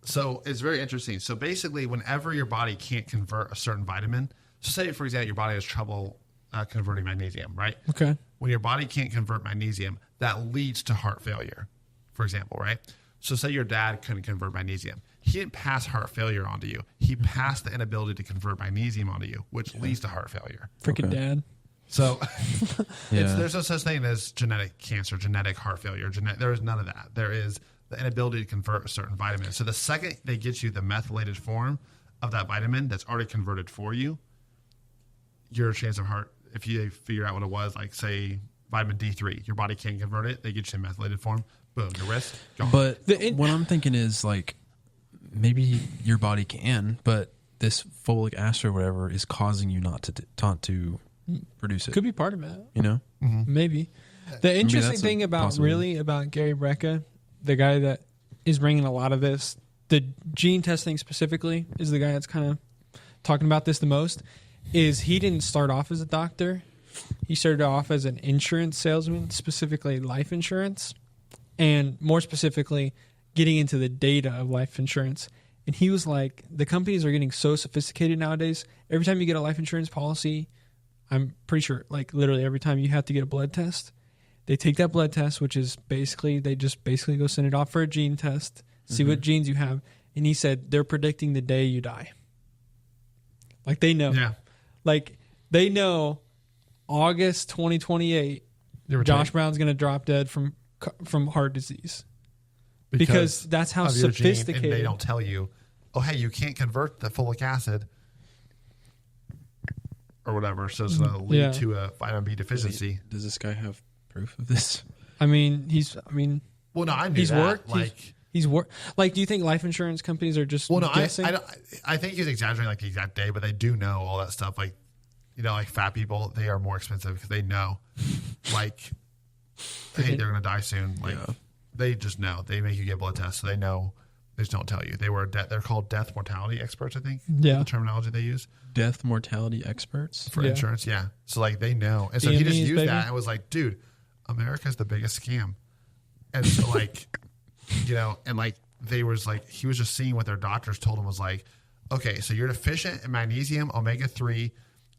So it's very interesting. So basically, whenever your body can't convert a certain vitamin, so say for example, your body has trouble converting magnesium, right? Okay. When your body can't convert magnesium, that leads to heart failure, for example, right? So say your dad couldn't convert magnesium. He didn't pass heart failure onto you. He passed the inability to convert magnesium onto you, which leads to heart failure. Freaking Okay. dad. So Yeah. there's no such thing as genetic cancer, genetic heart failure. There is none of that. There is the inability to convert a certain vitamin. So the second they get you the methylated form of that vitamin that's already converted for you, your chance of heart, if you figure out what it was, like say vitamin D3, your body can't convert it, they get you in methylated form, boom, your risk gone. But what I'm thinking is like maybe your body can, but this folic acid or whatever is causing you not to produce it. Could be part of it. You know? Maybe. The interesting that's a thing about possibility. about Gary Brecka, the guy that is bringing a lot of this, the gene testing specifically, is the guy that's kind of talking about this the most, is he didn't start off as a doctor. He started off as an insurance salesman, specifically life insurance, and more specifically, getting into the data of life insurance. And he was like, the companies are getting so sophisticated nowadays. Every time you get a life insurance policy, I'm pretty sure, like literally every time you have to get a blood test, they take that blood test, which is basically, they just basically go send it off for a gene test, see what genes you have. And he said they're predicting the day you die. Like they know. Yeah. Like they know August 2028, Josh Brown's going to drop dead from heart disease. Because that's how of your gene, sophisticated. and they don't tell you, oh, hey, you can't convert the folic acid or whatever, so it's going to lead to a vitamin B deficiency. Does this guy have proof of this? Well, Well, no, I knew he's that. worked. He's worked. Like, do you think life insurance companies are just guessing? I think he's exaggerating like the exact day, but they do know all that stuff. Like, you know, like fat people, they are more expensive because they know, like, hey, they're going to die soon. Like, they just know. They make you get blood tests, so they know. They just don't tell you. They're called death mortality experts, I think. Yeah. The terminology they use. Death mortality experts? For insurance, yeah. So, like, they know. And so he just used that and was like, dude, America's the biggest scam. And so, like, you know, and like, they was like, he was just seeing what their doctors told him was like, okay, so you're deficient in magnesium, omega-3,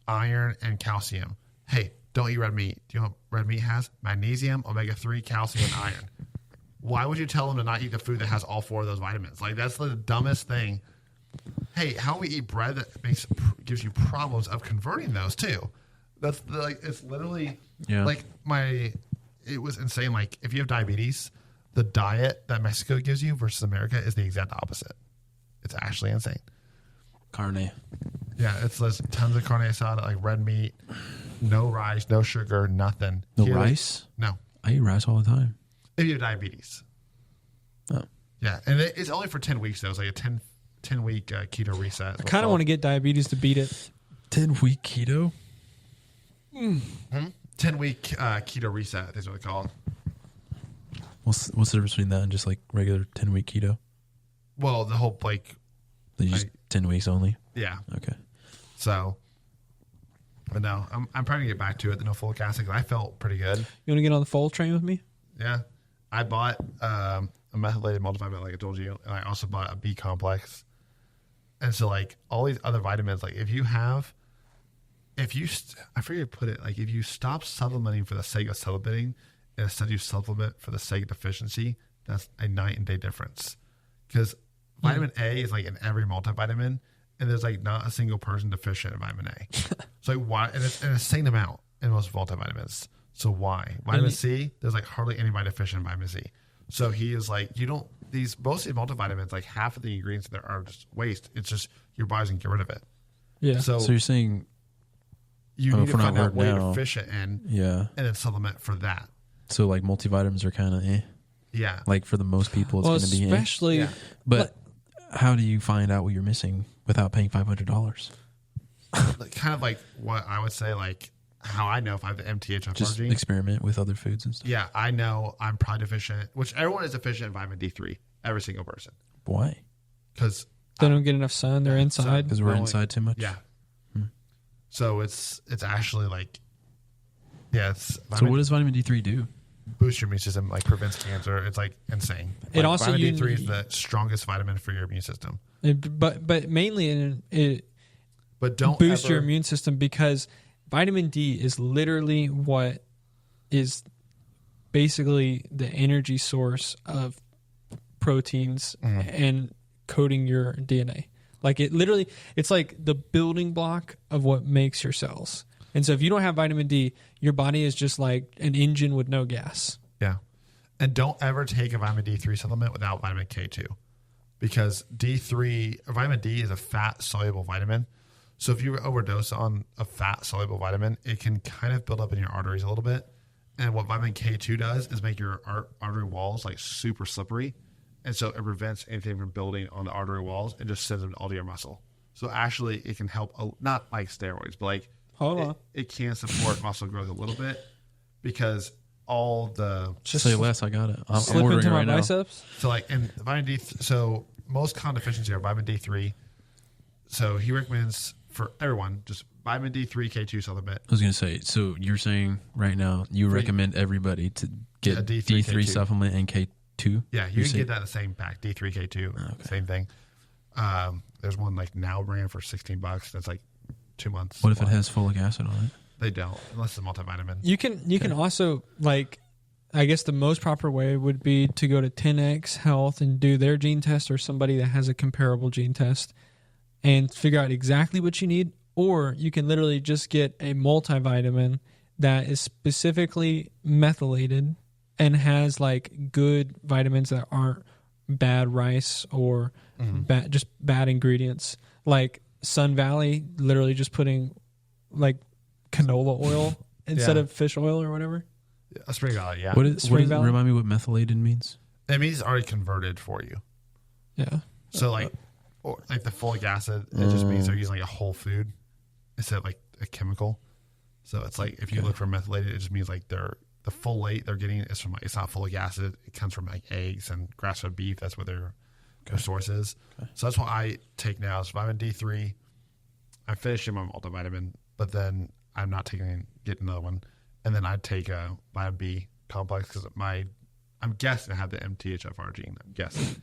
iron, and calcium. Hey, don't eat red meat. Do you know what red meat has? Magnesium, omega-3, calcium, and iron. Why would you tell them to not eat the food that has all 4 of those vitamins? Like, that's the dumbest thing. Hey, how do we eat bread that gives you problems of converting those too? That's like, it's literally like it was insane. Like, if you have diabetes, the diet that Mexico gives you versus America is the exact opposite. It's actually insane. Carne. Yeah, there's tons of carne asada, like red meat, no rice, no sugar, nothing. No rice? No. I eat rice all the time. If you have diabetes. Oh. Yeah, and it's only for 10 weeks, though. It's like a 10-week keto reset. I kind of want to get diabetes to beat it. 10-week keto? 10-week keto reset, I think is what they call it. What's the difference between that and just like regular 10-week keto? Well, the whole, like... They just 10 weeks only? Yeah. Okay. So, but no, I'm trying to get back to it, the no folic acid, because I felt pretty good. You want to get on the Fol train with me? Yeah. I bought a methylated multivitamin, like I told you, and I also bought a B complex. And so, like, all these other vitamins, like, I forget to put it, like, if you stop supplementing for the sake of supplementing, and instead you supplement for the sake of deficiency, that's a night and day difference. Because vitamin A is, like, in every multivitamin, and there's, like, not a single person deficient in vitamin A. So, like, why? And it's an insane amount in most multivitamins. So, why? Vitamin C, there's, like, hardly anybody deficient in vitamin C. So, he is, like, most of these multivitamins, like, half of the ingredients there are just waste. It's just your body's going to get rid of it. Yeah. So you're saying you need to find out what you're now, deficient in, yeah, and then supplement for that. So like multivitamins are kind of Yeah. Like for the most people, it's going to be especially. Yeah. But how do you find out what you're missing without paying $500? Kind of like what I would say, like how I know if I have the MTHFR Just gene. experiment with other foods and stuff. Yeah, I know I'm probably deficient, which everyone is deficient in vitamin D3, every single person. Why? Because They don't get enough sun. They're inside. Because we're inside too much. Yeah. So it's actually like, yeah. So what does vitamin D3 do? Boost your immune system, like prevents cancer. It's like insane. It Like, also vitamin D3 is the strongest vitamin for your immune system. But mainly it But don't boost your immune system because vitamin D is literally what is basically the energy source of proteins and coding your DNA. Like it's like the building block of what makes your cells. And so if you don't have vitamin D, your body is just like an engine with no gas. Yeah. And don't ever take a vitamin D3 supplement without vitamin K2 because vitamin D is a fat soluble vitamin. So if you overdose on a fat soluble vitamin, it can kind of build up in your arteries a little bit. And what vitamin K2 does is make your artery walls like super slippery. And so it prevents anything from building on the artery walls and just sends them all to your muscle. So actually it can help, not like steroids, but like it can support muscle growth a little bit because all the... Just say less, I got it. I'm slip ordering into it my right now. biceps. So like in vitamin D, so most common deficiencies are vitamin D3. So he recommends for everyone just vitamin D3 K2 supplement. I was going to say, so you're saying right now you recommend everybody to get a D3 D3 supplement and K2? Yeah, you can get that in the same pack, D3 K2, same thing. There's one like Now brand for $16. That's like 2 months. What if it has folic acid on it? They don't, unless it's a multivitamin. You can also, like, I guess the most proper way would be to go to 10X Health and do their gene test or somebody that has a comparable gene test and figure out exactly what you need. Or you can literally just get a multivitamin that is specifically methylated and has like good vitamins that aren't bad rice or just bad ingredients. Like Sun Valley, literally just putting like canola oil instead of fish oil or whatever. Spring Valley, yeah. What is remind me what methylated means? It means it's already converted for you. Yeah. So like the folic acid, it just means they're using like a whole food instead of like a chemical. So it's like if you look for methylated, it just means like the folate they're getting is from, like, it's not folic acid. It comes from like eggs and grass-fed beef. That's what their source is. Okay. So that's what I take now. So vitamin D3. I'm finishing my multivitamin, but then I'm not getting another one. And then I take a vitamin B complex because I'm guessing I have the MTHFR gene. I'm guessing.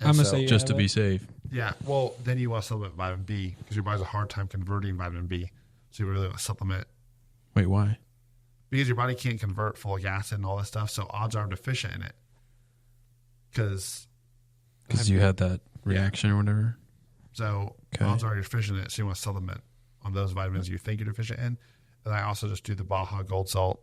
And I'm gonna so- say Just to be safe. Yeah, well, then you want to supplement vitamin B because your body has a hard time converting vitamin B. So you really want to supplement Wait, why? because your body can't convert folic acid and all that stuff. So odds are I'm deficient in it because You had that reaction or whatever. so Okay. odds are you're deficient in it. So you want to supplement on those vitamins you think you're deficient in. And I also just do the Baja Gold Salt.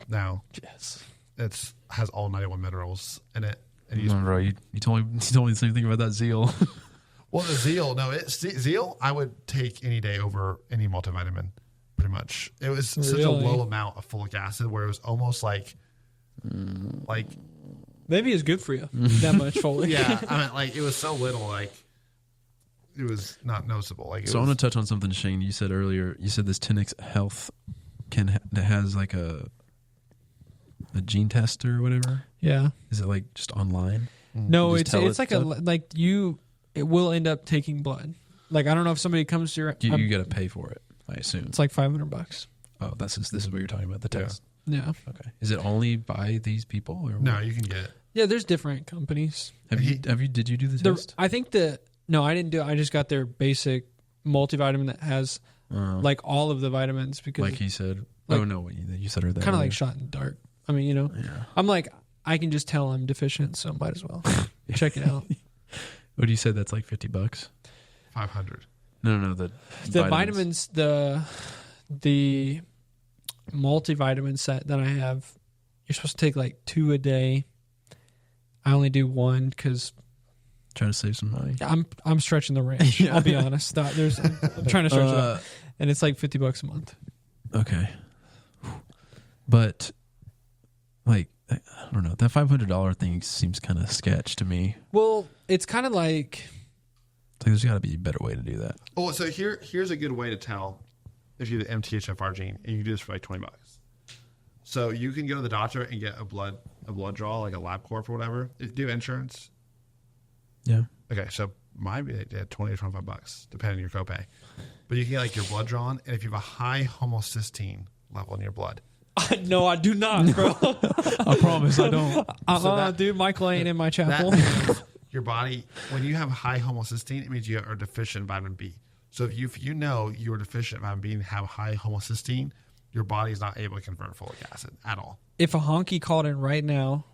Now Yes. it's has all 91 minerals in it. And you No, bro, you told me the same thing about that Zeal. well, the Zeal, no, Zeal I would take any day over any multivitamin. Pretty much, it was such a Really? low amount of folic acid where it was almost like Maybe it's good for you. That much folic. yeah, I mean, like it was so little, like it was not noticeable. Like it So I was, want to touch on something, Shane. You said earlier. You said this 10x Health that has like a gene test or whatever. Yeah. Is it like just online? No, Just it's tell it's it like stuff? it will end up taking blood. Like I don't know if somebody comes to your You got to pay for it, I assume. it's like $500. Oh, this is what you're talking about, the test. Yeah. Okay. Is it only by these people or no, what? you can get it. Yeah, there's different companies. Did you do the test? I think no, I didn't do it. I just got their basic multivitamin that has like all of the vitamins because like he said. like- Oh no, what you said her that. kind of like earlier. shot in the dark. I mean, you know, Yeah. I'm like I can just tell I'm deficient, so might as well check it out. What do you say? That's like $50. 500. No, the vitamins, the multivitamin set that I have, you're supposed to take like 2 a day. I only do 1 because Trying to save some money. I'm stretching the range. I'll be honest. I'm trying to stretch it out, and it's like $50 a month. Okay. But like I don't know, that $500 thing seems kind of sketch to me. Well, it's kind of like Like there's got to be a better way to do that. Oh, so here's a good way to tell if you have the MTHFR gene, and you can do this for like $20. So you can go to the doctor and get a blood draw, like a LabCorp or whatever. Do insurance. Yeah. Okay, so might be $20 or $25, depending on your copay. But you can get like your blood drawn, and if you have a high homocysteine level in your blood, no, I do not, bro. I promise I don't. Dude, Michael ain't in my that chapel. means your body, when you have high homocysteine, it means you are deficient in vitamin B. So if you know you are deficient in vitamin B and have high homocysteine, your body is not able to convert folic acid at all. If a honky called in right now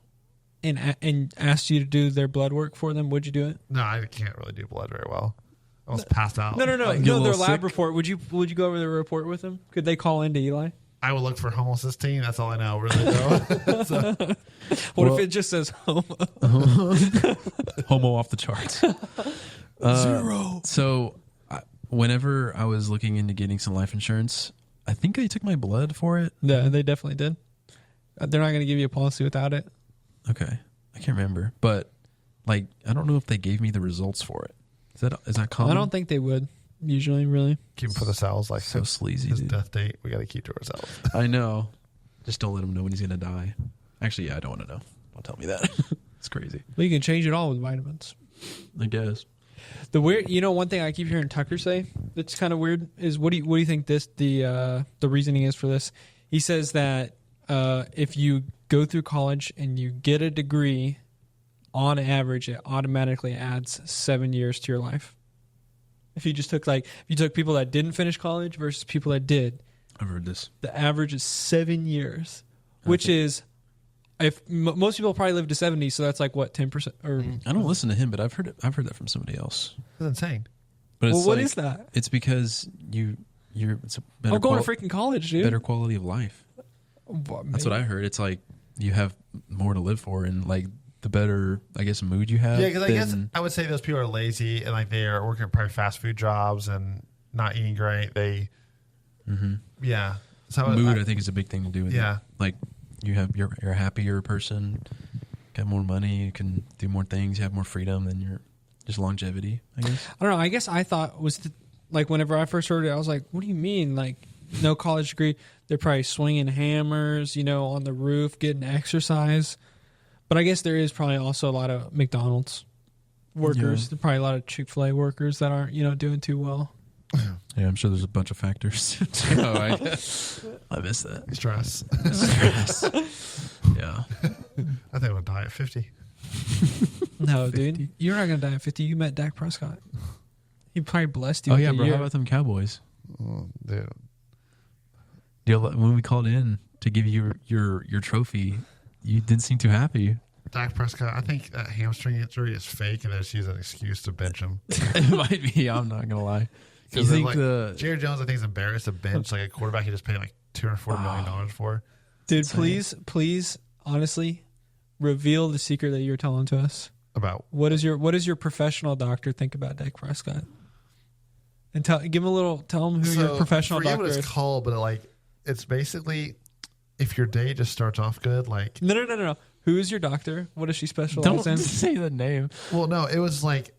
and asked you to do their blood work for them, would you do it? No, I can't really do blood very well. I was passed out. No. Get a Their little lab sick? report. Would you go over their report with them? Could they call into Eli? I would look for homocysteine. That's all I know, really. Though. So, What Well- if it just says homo? Homo off the charts. 0. So whenever I was looking into getting some life insurance, I think they took my blood for it. Yeah, they definitely did. They're not going to give you a policy without it. Okay. I can't remember, but like I don't know if they gave me the results for it. Is that common? I don't think they would usually, really. keep them for the cells. Like So sleazy, his dude. death date, we got to keep to ourselves. I know. Just don't let him know when he's gonna die. Actually, yeah, I don't want to know. Don't tell me that. It's crazy. Well, you can change it all with vitamins. I guess. The weird, one thing I keep hearing Tucker say that's kind of weird is what do you think the reasoning is for this? He says that if you go through college and you get a degree, on average, it automatically adds 7 years to your life. If you just took people that didn't finish college versus people that did, I've heard this. the average is 7 years, which is if most people probably live to 70, so that's like what 10% or I don't listen to him, but I've heard that from somebody else. That's insane. But it's well, what like, is that? It's because it's a better, I'm going to freaking college, dude. better quality of life. That's what I heard. It's like you have more to live for, and like the better, I guess, mood you have. Yeah, because I guess then- I would say those people are lazy and like they are working at probably fast food jobs and not eating great. They, yeah. So mood, I think, is a big thing to do with Yeah. it. Like you're a happier person, got more money, you can do more things, you have more freedom, then you're just longevity, I guess. I don't know. I guess I thought like whenever I first heard it, I was like, what do you mean? Like no college degree. They're probably swinging hammers, on the roof, getting exercise. But I guess there is probably also a lot of McDonald's workers. Yeah. There's probably a lot of Chick-fil-A workers that aren't, doing too well. Yeah, I'm sure there's a bunch of factors. Oh, I missed that. stress. Stress. Yeah. I think I would die at 50. No, 50? dude, you're not gonna die at 50. You met Dak Prescott. He probably blessed you. Oh with yeah, a bro. year. How about them Cowboys? Oh, dude. When we called in to give you your trophy, you didn't seem too happy. Dak Prescott, I think that hamstring injury is fake, and they just use an excuse to bench him. It might be. I'm not gonna lie. You Because think like, Jerry Jones, I think, is embarrassed to bench like a quarterback he just paid like $240 million for. Dude, please, honestly, reveal the secret that you're telling to us. About What does your professional doctor think about Dak Prescott? And tell him who your professional forget doctor what it's is. called, but like it's basically if your day just starts off good, like No. Who is your doctor? What does she specialize Don't in? say the name. well, no, it was like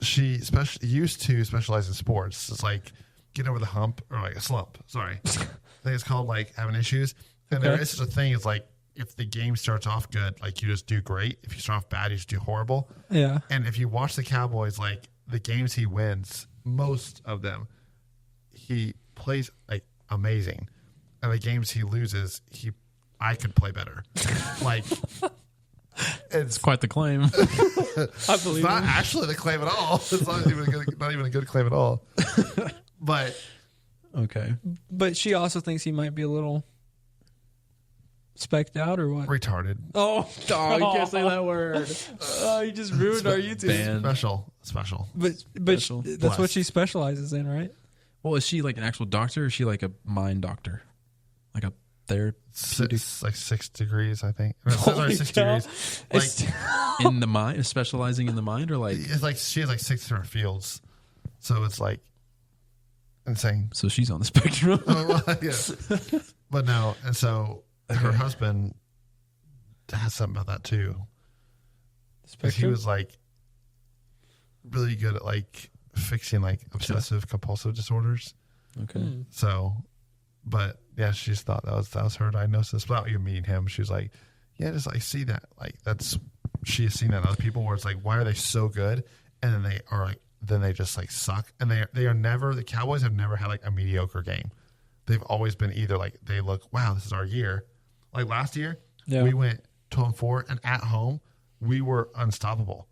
she used to specialize in sports. It's like getting over the hump or like a slump. Sorry, I think it's called like having issues. And there is such a thing. It's like if the game starts off good, like you just do great. If you start off bad, you just do horrible. Yeah. And if you watch the Cowboys, like the games he wins, most of them, he plays like amazing. And the games he loses, I could play better. Like It's quite the claim. I it's believe not him. actually the claim at all. It's not even a good claim at all. But Okay. But she also thinks he might be a little specked out or what? retarded, Oh, you can't say that word. Oh, you just ruined our YouTube. Banned. special. But Special. that's Blessed. what she specializes in, right? Well, is she like an actual doctor or is she like a mind doctor? Like a therapeutic It's like 6 degrees, I think. Sorry, 6 cow. degrees. Like It's- in the mind, specializing in the mind or like, it's like she has like 6 different fields, so it's like insane. so she's on the spectrum. Oh, well, yeah. But no, and so her husband has something about that too. Because he Spectrum? was like really good at like fixing like obsessive compulsive disorders. Okay. So, but yeah, she just thought that was her diagnosis. Without even meeting him, she was like, yeah, just like see that, like she has seen that in other people where it's like, why are they so good, and then they are like, then they just like suck, and they are never, the Cowboys have never had like a mediocre game. They've always been either like they look, wow, this is our year. Like last year, we went 12-4, and at home we were unstoppable.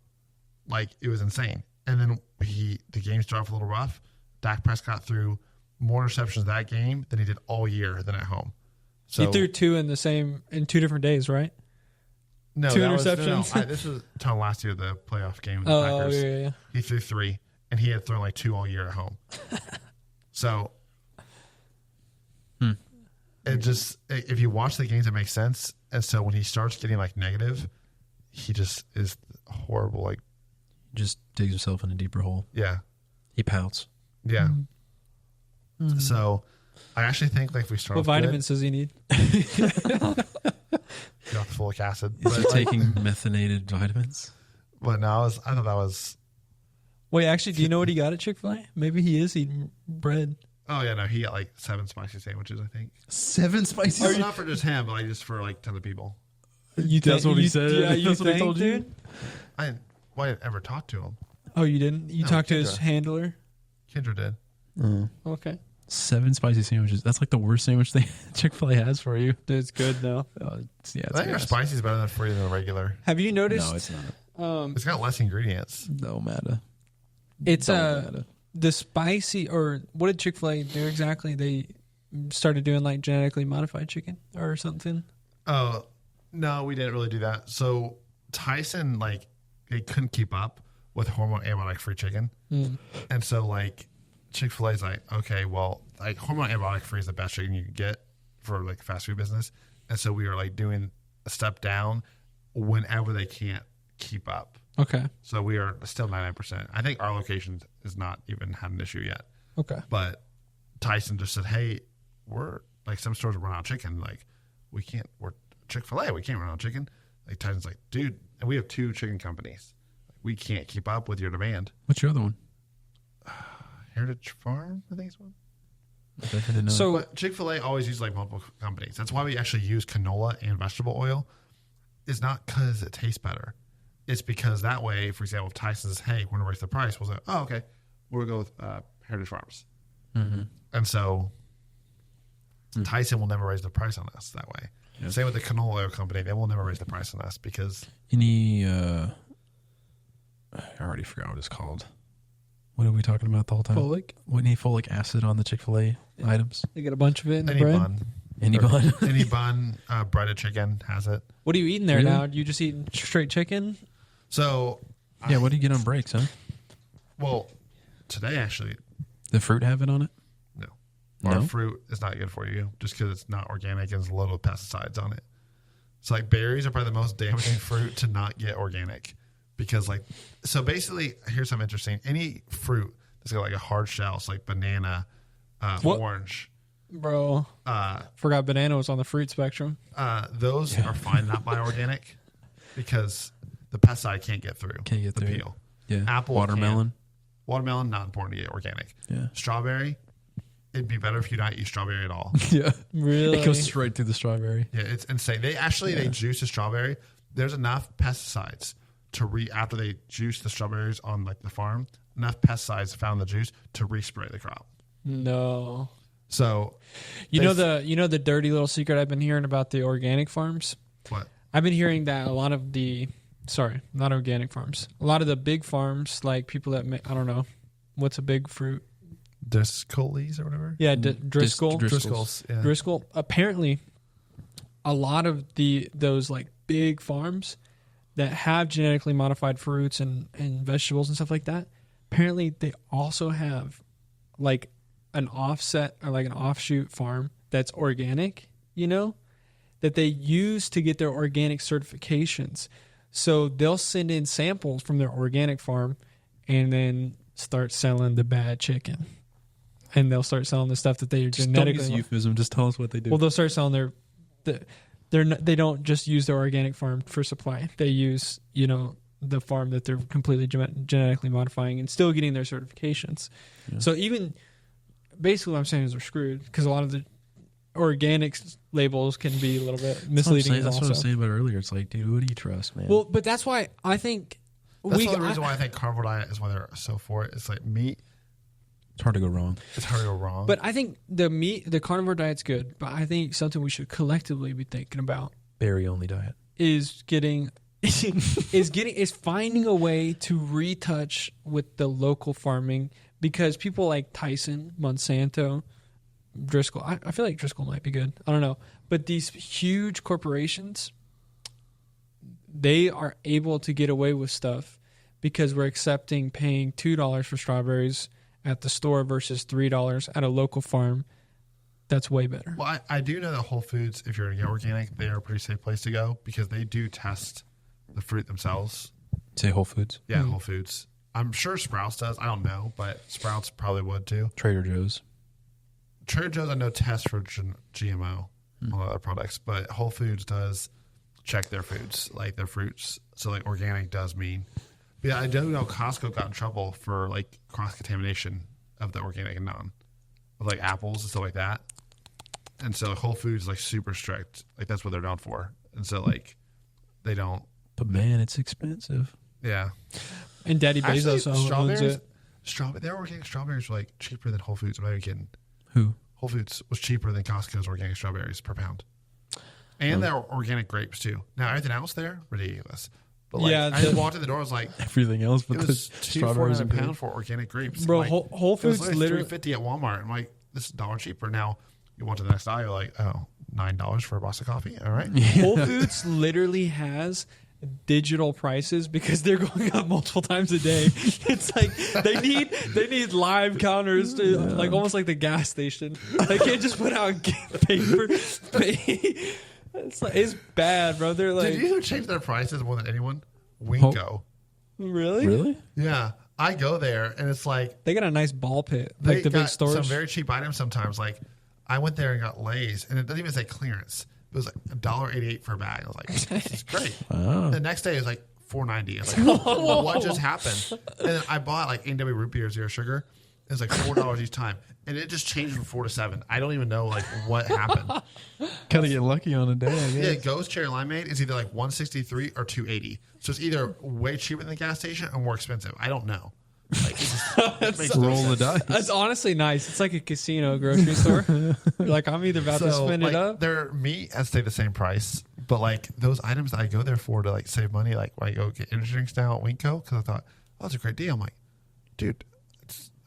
Like it was insane. And then the game started off a little rough. Dak Prescott threw more interceptions that game than he did all year than at home. So he threw two in 2 different days, right? no, 2 that was- interceptions. this was telling last year the playoff game with the Oh, Packers. yeah. He threw 3, and he had thrown like 2 all year at home. So it just, if you watch the games, it makes sense. And so when he starts getting like negative, he just is horrible. Like, Just digs himself in a deeper hole. yeah, He pouts. yeah. So I actually think like if we start What off vitamins does he need? good, get off the folic acid. Is he But, taking methanated vitamins? but no, I thought that was, Wait, actually, do you know what he got at Chick-fil-A? Maybe he is eating bread. oh yeah, no, he got like 7 spicy sandwiches, I think. 7 spicy. Or not for just him, but like just for like 10 other people. You That's what he said? Yeah, you That's what he think, told you? dude? I didn't ever talk to him. Oh, you didn't? You No, talked to his Kendra. handler? Kendra did. Okay. 7 spicy sandwiches. That's like the worst sandwich Chick-fil-A has for you. It's good, though. It's I think our spicy is better than free than the regular. Have you noticed? No, it's not. It's got less ingredients. No matter. It's Don't matter. the spicy, or what did Chick-fil-A do exactly? They started doing like genetically modified chicken or something. Oh, no, we didn't really do that. So Tyson, like, they couldn't keep up with hormone antibiotic free chicken. And so, like, Chick-fil-A's like, okay, well, like, hormone antibiotic free is the best chicken you can get for, like, fast food business. And so we are, like, doing a step down whenever they can't keep up. Okay. So we are still 99%. I think our location has not even had an issue yet. Okay. But Tyson just said, hey, we're, like, some stores run out of chicken. Like, we're Chick-fil-A, we can't run out of chicken. Like, Tyson's like, dude, and we have 2 chicken companies. We can't keep up with your demand. What's your other one? Heritage Farm, I think is one. I didn't know. So But Chick-fil-A always uses like multiple companies. That's why we actually use canola and vegetable oil. It's not because it tastes better. It's because that way, for example, if Tyson says, hey, we're going to raise the price, we'll say, oh, okay, we'll go with Heritage Farms. And so Tyson will never raise the price on us that way. Yeah. Same with the canola oil company. They will never raise the price on us because Any, I already forgot what it's called. What are we talking about the whole time? Folic. Any folic acid on the Chick-fil-A items? They get a bunch of it in the any bread. bun, Any bun? any bun, breaded chicken has it. What are you eating there Really? now? You just eating straight chicken? So Yeah, what do you get on breaks, huh? well, today actually, The fruit have it on it? no. No? Our fruit is not good for you just because it's not organic and there's a load of pesticides on it. So like berries are probably the most damaging fruit to not get organic because like, so basically here's something interesting. Any fruit that's got like a hard shell, so like banana, What? orange, Bro, forgot banana was on the fruit spectrum. those are fine not by organic because the pesticide can't get through. Can't get the through it. peel. Yeah. Apple, Watermelon. can. Watermelon, not important to get organic. Yeah. Strawberry, it'd be better if you not eat strawberry at all. Yeah. Really? It goes straight through the strawberry. Yeah, it's insane. They juice the strawberry. There's enough pesticides to after they juice the strawberries on like the farm, enough pesticides found in the juice to respray the crop. No. So You know the dirty little secret I've been hearing about the organic farms? what? I've been hearing that a lot of not organic farms. A lot of the big farms, like people that make, I don't know, what's a big fruit? Driscollies or whatever? Yeah, Driscoll. Driscolls. Yeah. Driscoll. Apparently, a lot of those like big farms that have genetically modified fruits and vegetables and stuff like that, apparently they also have like an offset or like an offshoot farm that's organic, that they use to get their organic certifications. So they'll send in samples from their organic farm and then start selling the bad chicken. And they'll start selling the stuff that they Just don't use genetically. euphemism. Just tell us what they do. Well, they'll start selling they don't just use their organic farm for supply. They use, the farm that they're completely genetically modifying and still getting their certifications. Yeah. So even basically what I'm saying is they're screwed because a lot of the organic labels can be a little bit misleading. That's what I was saying about earlier. It's like, dude, what do you trust, man? Well, but that's why I think That's the reason why I think carnivore diet is why they're so for it. It's like meat. it's hard to go wrong. It's hard to go wrong. But I think the carnivore diet's good. But I think something we should collectively be thinking about Berry only diet. is finding a way to retouch with the local farming because people like Tyson, Monsanto, Driscoll. I feel like Driscoll might be good. I don't know, but these huge corporations, they are able to get away with stuff because we're accepting paying $2 for strawberries at the store versus $3 at a local farm. That's way better. Well, I do know that Whole Foods, if you're going to get organic, they are a pretty safe place to go because they do test the fruit themselves. Say Whole Foods. Yeah, Whole Foods. I'm sure Sprouts does. I don't know, but Sprouts probably would too. Trader Joe's. Trader Joe's, I know, tests for GMO on other products, but Whole Foods does check their foods, like their fruits. So, like, organic does mean. But yeah, I do know Costco got in trouble for, like, cross-contamination of the organic and non. With, like, apples and stuff like that. And so Whole Foods is, like, super strict. Like, that's what they're known for. And so, like, they don't. But man, it's expensive. Yeah. And Daddy Bezos owns it. Their organic strawberries were, like, cheaper than Whole Foods. I'm not even kidding. Who? Whole Foods was cheaper than Costco's organic strawberries per pound. And their organic grapes, too. Now, everything else there, ridiculous. But, like, Yeah, I just walked in the door, I was like, Everything else but it the was strawberries $2.49 and a pound grapes. for organic grapes. Bro, Like, Whole it was Foods literally $3.50 at Walmart. I'm like, this is $1 cheaper. Now, you walk to the next aisle, you're like, oh, $9 for a box of coffee? All right. Whole Foods literally has digital prices because they're going up multiple times a day. It's like they need live counters to like almost like the gas station. They can't just put out paper. It's bad, bro. They're like, Did you change their prices more than anyone? Winko. really? Really? Yeah. I go there and it's like, They got a nice ball pit, they like the got big stores. some very cheap items sometimes. Like, I went there and got Lay's, and it doesn't even say clearance. It was like $1.88 for a bag. I was like, this is great. Wow. The next day it was like $4.90. I was like, what just happened? And then I bought like A&W root beer, zero sugar. It was like $4 each time, and it just changed from 4 to 7. I don't even know like what happened. Kind of get lucky on a day, I Yeah, guess. Ghost Cherry Limeade is either like $1.63 or $2.80. So it's either way cheaper than the gas station or more expensive. I don't know. Like, it makes no Roll the sense. dice. That's honestly nice. It's like a casino grocery store. You're like, I'm either about to spin it up. Their meat has stayed the same price, but like those items that I go there for to like save money, like when I go get energy drinks now at Winco, because I thought, oh, that's a great deal. I'm like, dude,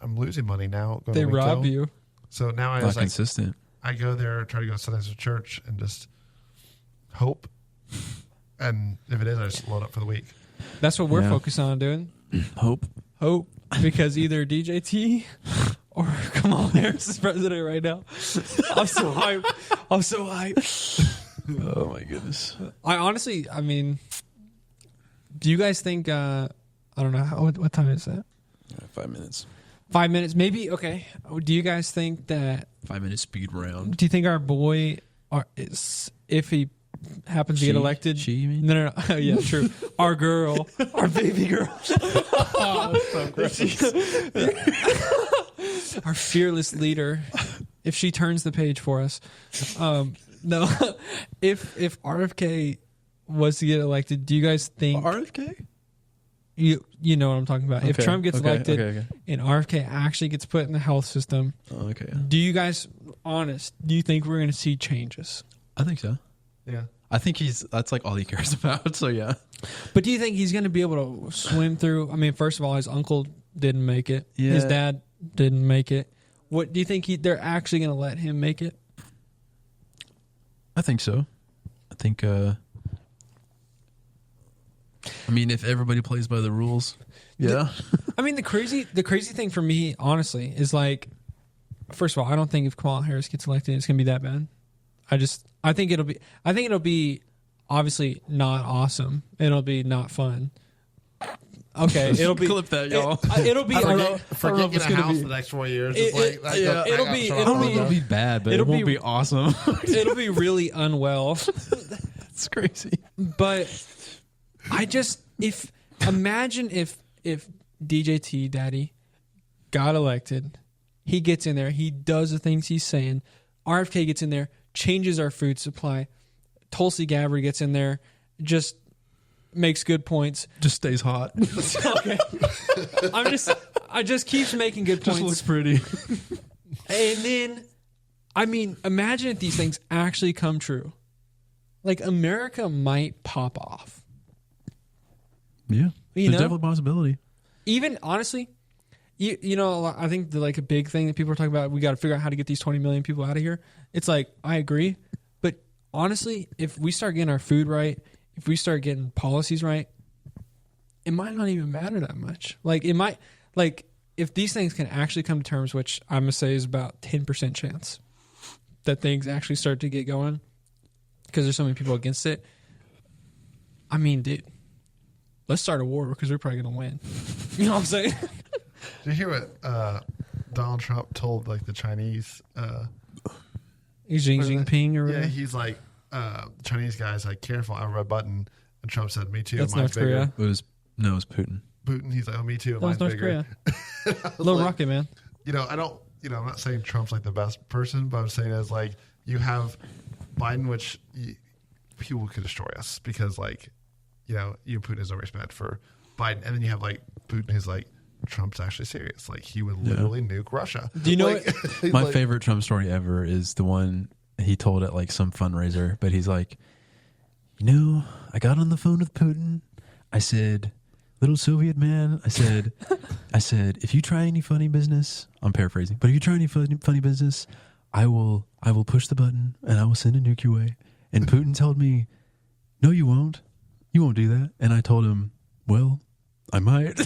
I'm losing money now. Going They to Winco. rob you. So now I Not was like, consistent. I go there, try to go Sundays to church, and just hope. And if it is, I just load up for the week. That's what we're Yeah. focused on doing. Hope. Hope. Because either DJT or Kamala Harris is president right now. I'm so hyped. I'm so hyped. Oh my goodness. I mean, do you guys think, I don't know, what time is that? 5 minutes. 5 minutes, maybe. Okay. Do you guys think that? 5 minute speed round. Do you think our boy, if he happens to get elected? She, you mean? No. Yeah, true. Our girl, our baby girl, our fearless leader. If she turns the page for us, no. If RFK was to get elected, do you guys think RFK? You know what I'm talking about? If Okay, Trump gets okay, elected okay. and RFK actually gets put in the health system, Oh, okay. do you guys, honest, do you think we're going to see changes? I think so. Yeah. I think that's like all he cares about. So yeah. But do you think he's going to be able to swim through? I mean, first of all, his uncle didn't make it. Yeah. His dad didn't make it. What do you think they're actually going to let him make it? I think so. I think. I mean, if everybody plays by the rules, yeah. I mean, the crazy thing for me, honestly, is like, first of all, I don't think if Kamala Harris gets elected, it's going to be that bad. I think it'll be obviously not awesome. It'll be not fun. Okay, it'll be Clip that, y'all. It'll be. I don't know Forget if it's getting a gonna house be. for the next 4 years. It- It's like, yeah, it'll be- It'll be bad, but It'll it won't be- be awesome. It'll be really unwell. It's crazy. But imagine if DJT Daddy got elected, he gets in there, he does the things he's saying. RFK gets in there, changes our food supply. Tulsi Gabbard gets in there, just makes good points. Just stays hot. Okay, I just keeps making good Just points. looks pretty. And then, I mean, imagine if these things actually come true. Like, America might pop off. Yeah. You There's know? definitely a possibility. Even, honestly, you know, I think a big thing that people are talking about, we got to figure out how to get these 20 million people out of here. It's like, I agree. But honestly, if we start getting our food right, if we start getting policies right, it might not even matter that much. Like, it might, like, if these things can actually come to terms, which I'm going to say is about 10% chance that things actually start to get going because there's so many people against it. I mean, dude, let's start a war because we're probably going to win. You know what I'm saying? Did you hear what Donald Trump told like the Chinese? Xi Jinping or whatever. Yeah, he's like Chinese guy's like, careful, I have a red button, and Trump said, "Me too." That's mine's North Korea. bigger. It was Putin. Putin, he's like, "Oh, me too." That was Mine's North bigger. Korea. Little rocket, man. You know, I'm not saying Trump's like the best person, but I'm saying as like you have Biden, which people could destroy us because like, you know, Putin has no respect for Biden, and then you have like Putin who's like, Trump's actually serious. Like he would literally nuke Russia. Do you know like, he's My like- favorite Trump story ever is the one he told at like some fundraiser, but he's like, you know, I got on the phone with Putin. I said, little Soviet man, I said, if you try any funny business, I'm paraphrasing, but if you try any funny business, I will push the button and I will send a nuke your way. And Putin told me, no, you won't. You won't do that. And I told him, well, I might.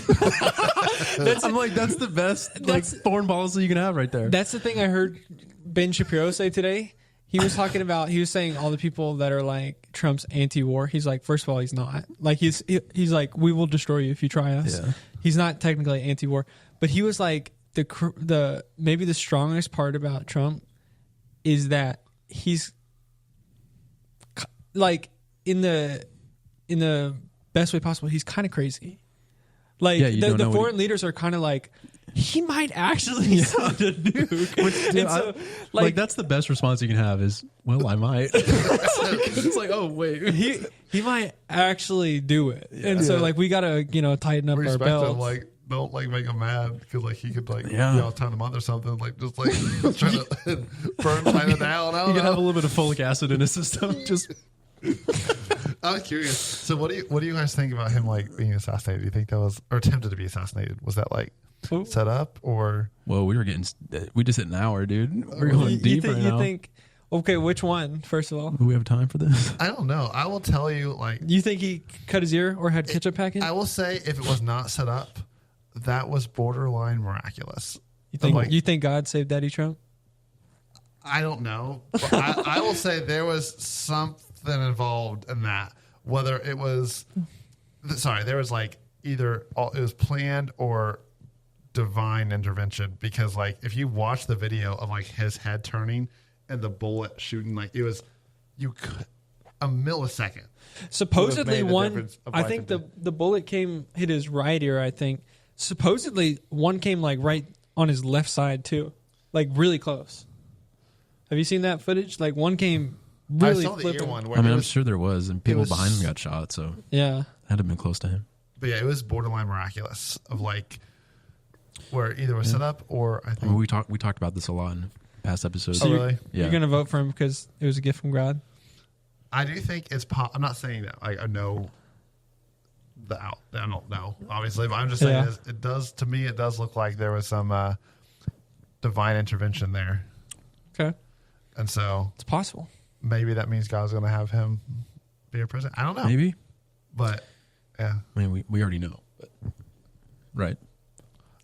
I'm like, that's the best like foreign policy you can have right there. That's the thing I heard Ben Shapiro say today. He was talking about, he was saying all the people that are like Trump's anti-war. He's like, first of all, he's not. Like he's like, we will destroy you if you try us. Yeah. He's not technically anti-war, but he was like the maybe the strongest part about Trump is that he's like in the best way possible. He's kind of crazy. Like Yeah, you don't the know foreign leaders are kind of like, he might actually send a nuke. And so, like that's the best response you can have is, well, I might. It's like, oh wait, he might actually do it, and so like we gotta tighten up we our respect belts. him. Like don't like make him mad because like he could like Yeah. be all time a month or something. Like just like trying to burn China down. I He don't could have a know. little bit of folic acid in his system. Just I was curious. So what do you guys think about him like being assassinated? Do you think that was or attempted to be assassinated? Was that like set up or? well, we just hit an hour, dude. We're going deeper now. You think? Okay, which one? First of all, Do we have time for this? I don't know. I will tell you like you think he cut his ear or had ketchup packet? I will say if it was not set up, that was borderline miraculous. You think God saved Daddy Trump? I don't know. But I will say there was something involved in that. Whether it was, there was like either it was planned or divine intervention. Because like if you watch the video of like his head turning and the bullet shooting, like it was, you could a millisecond. Supposedly made the one. difference of I life think and the bullet hit his right ear. I think supposedly one came like right on his left side too, like really close. Have you seen that footage? Like one came really I saw the flipping. ear one. Where I mean, it I'm was, sure there was, and people was- behind him got shot, so Yeah. had to have been close to him. But yeah, it was borderline miraculous. Of like where either was set up or I I think. mean, we talked about this a lot in past episodes. Oh, really? Yeah. You're gonna vote for him because it was a gift from God. I do think it's. I'm not saying that I know the out. I don't know, obviously, but I'm just saying Yeah. it does. To me, it does look like there was some divine intervention there, Okay, and so it's possible. maybe that means God's going to have him be a president. I don't know, Maybe. but yeah. I mean, we already know, but right.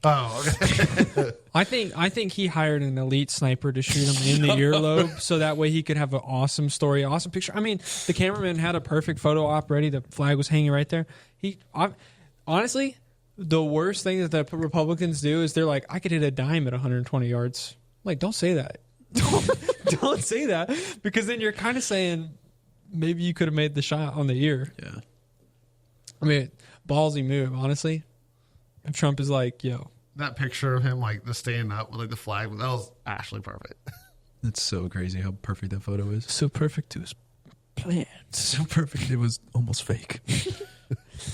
Oh, okay. I think he hired an elite sniper to shoot him in the earlobe so that way he could have an awesome story, awesome picture. I mean, the cameraman had a perfect photo op ready. The flag was hanging right there. Honestly, the worst thing that the Republicans do is they're like, I could hit a dime at 120 yards. Like, don't say that. Don't say that because then you're kind of saying maybe you could have made the shot on the ear. Yeah. I mean, ballsy move, honestly. And Trump is like, yo. That picture of him like the standing up with like the flag, that was actually perfect. It's so crazy how perfect that photo is. So perfect to his plan. So perfect. It was almost fake.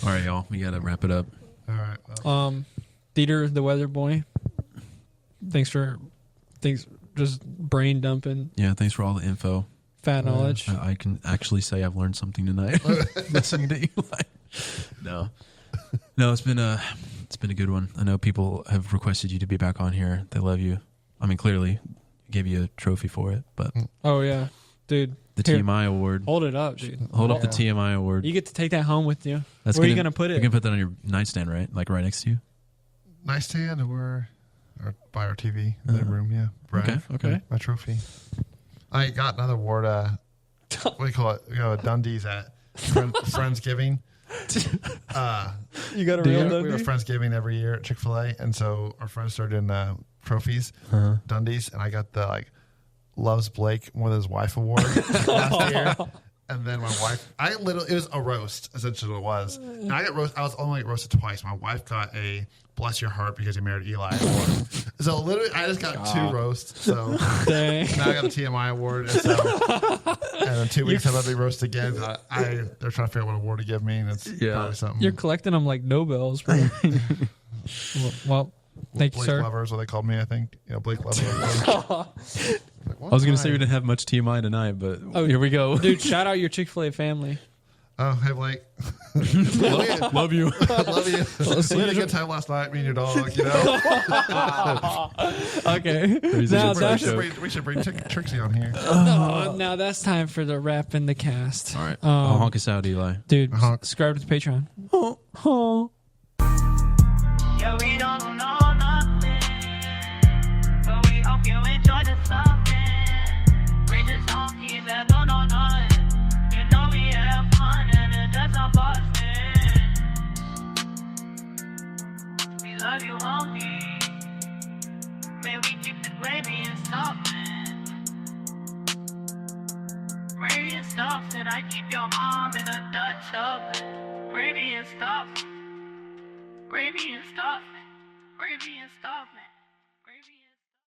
All right, y'all. We got to wrap it up. All right. Well, Dieter, the weather boy. Thanks just brain dumping Yeah, thanks for all the info. fat knowledge. I can actually say I've learned something tonight listening to Eli. No, it's been a good one. I know people have requested you to be back on here. They love you. I mean, clearly, gave you a trophy for it, but Oh yeah, dude. the Here, TMI award. hold it up, dude. Hold up the TMI award. You get to take that home with you. That's Where are you gonna put You it? can put that on your nightstand, right? Like right next to you. nightstand or by our TV in the room. Yeah. Right. Okay. My trophy. I got another award. What do you call it? Dundee's at Friendsgiving. You got a We real have Dundee? Friendsgiving every year at Chick-fil-A, and so our friends started in trophies, Dundee's, and I got the like Loves Blake more than his wife award last year. And then my wife, it was a roast, essentially what it was. And I was only roasted twice. My wife got a Bless Your Heart because you married Eli award. So literally, I just got two roasts. So Dang. now I got a TMI award. And in 2 weeks, I'm going to be roasted again. They're trying to figure out what award to give me, and it's probably something. You're collecting them like Nobels, bro. well, thank you, Blake sir. Lover is what they called me, I think. Blake Lover. I was going to say we didn't have much TMI tonight, but here we go. Dude, shout out your Chick-fil-A family. Oh, hey, Blake. Love you. Love you. We had a good time last night, me and your dog, you know. Okay. Crazy Now shit. that's, We should bring Trixie on here. now that's time for the wrap in the cast. All right. I'll honk us out, Eli. Dude, Honk. subscribe to the Patreon. Yeah, we don't know nothing, but we hope you enjoy the something. Bring the song to you that don't know nothing. You know we have fun and it does not bust it. We love you, homie. May we keep the gravy and stuffing. Gravy and stuff that I keep your mom in a Dutch oven. Gravy and stuff. Gravy and stuff. Gravy and stuff, man.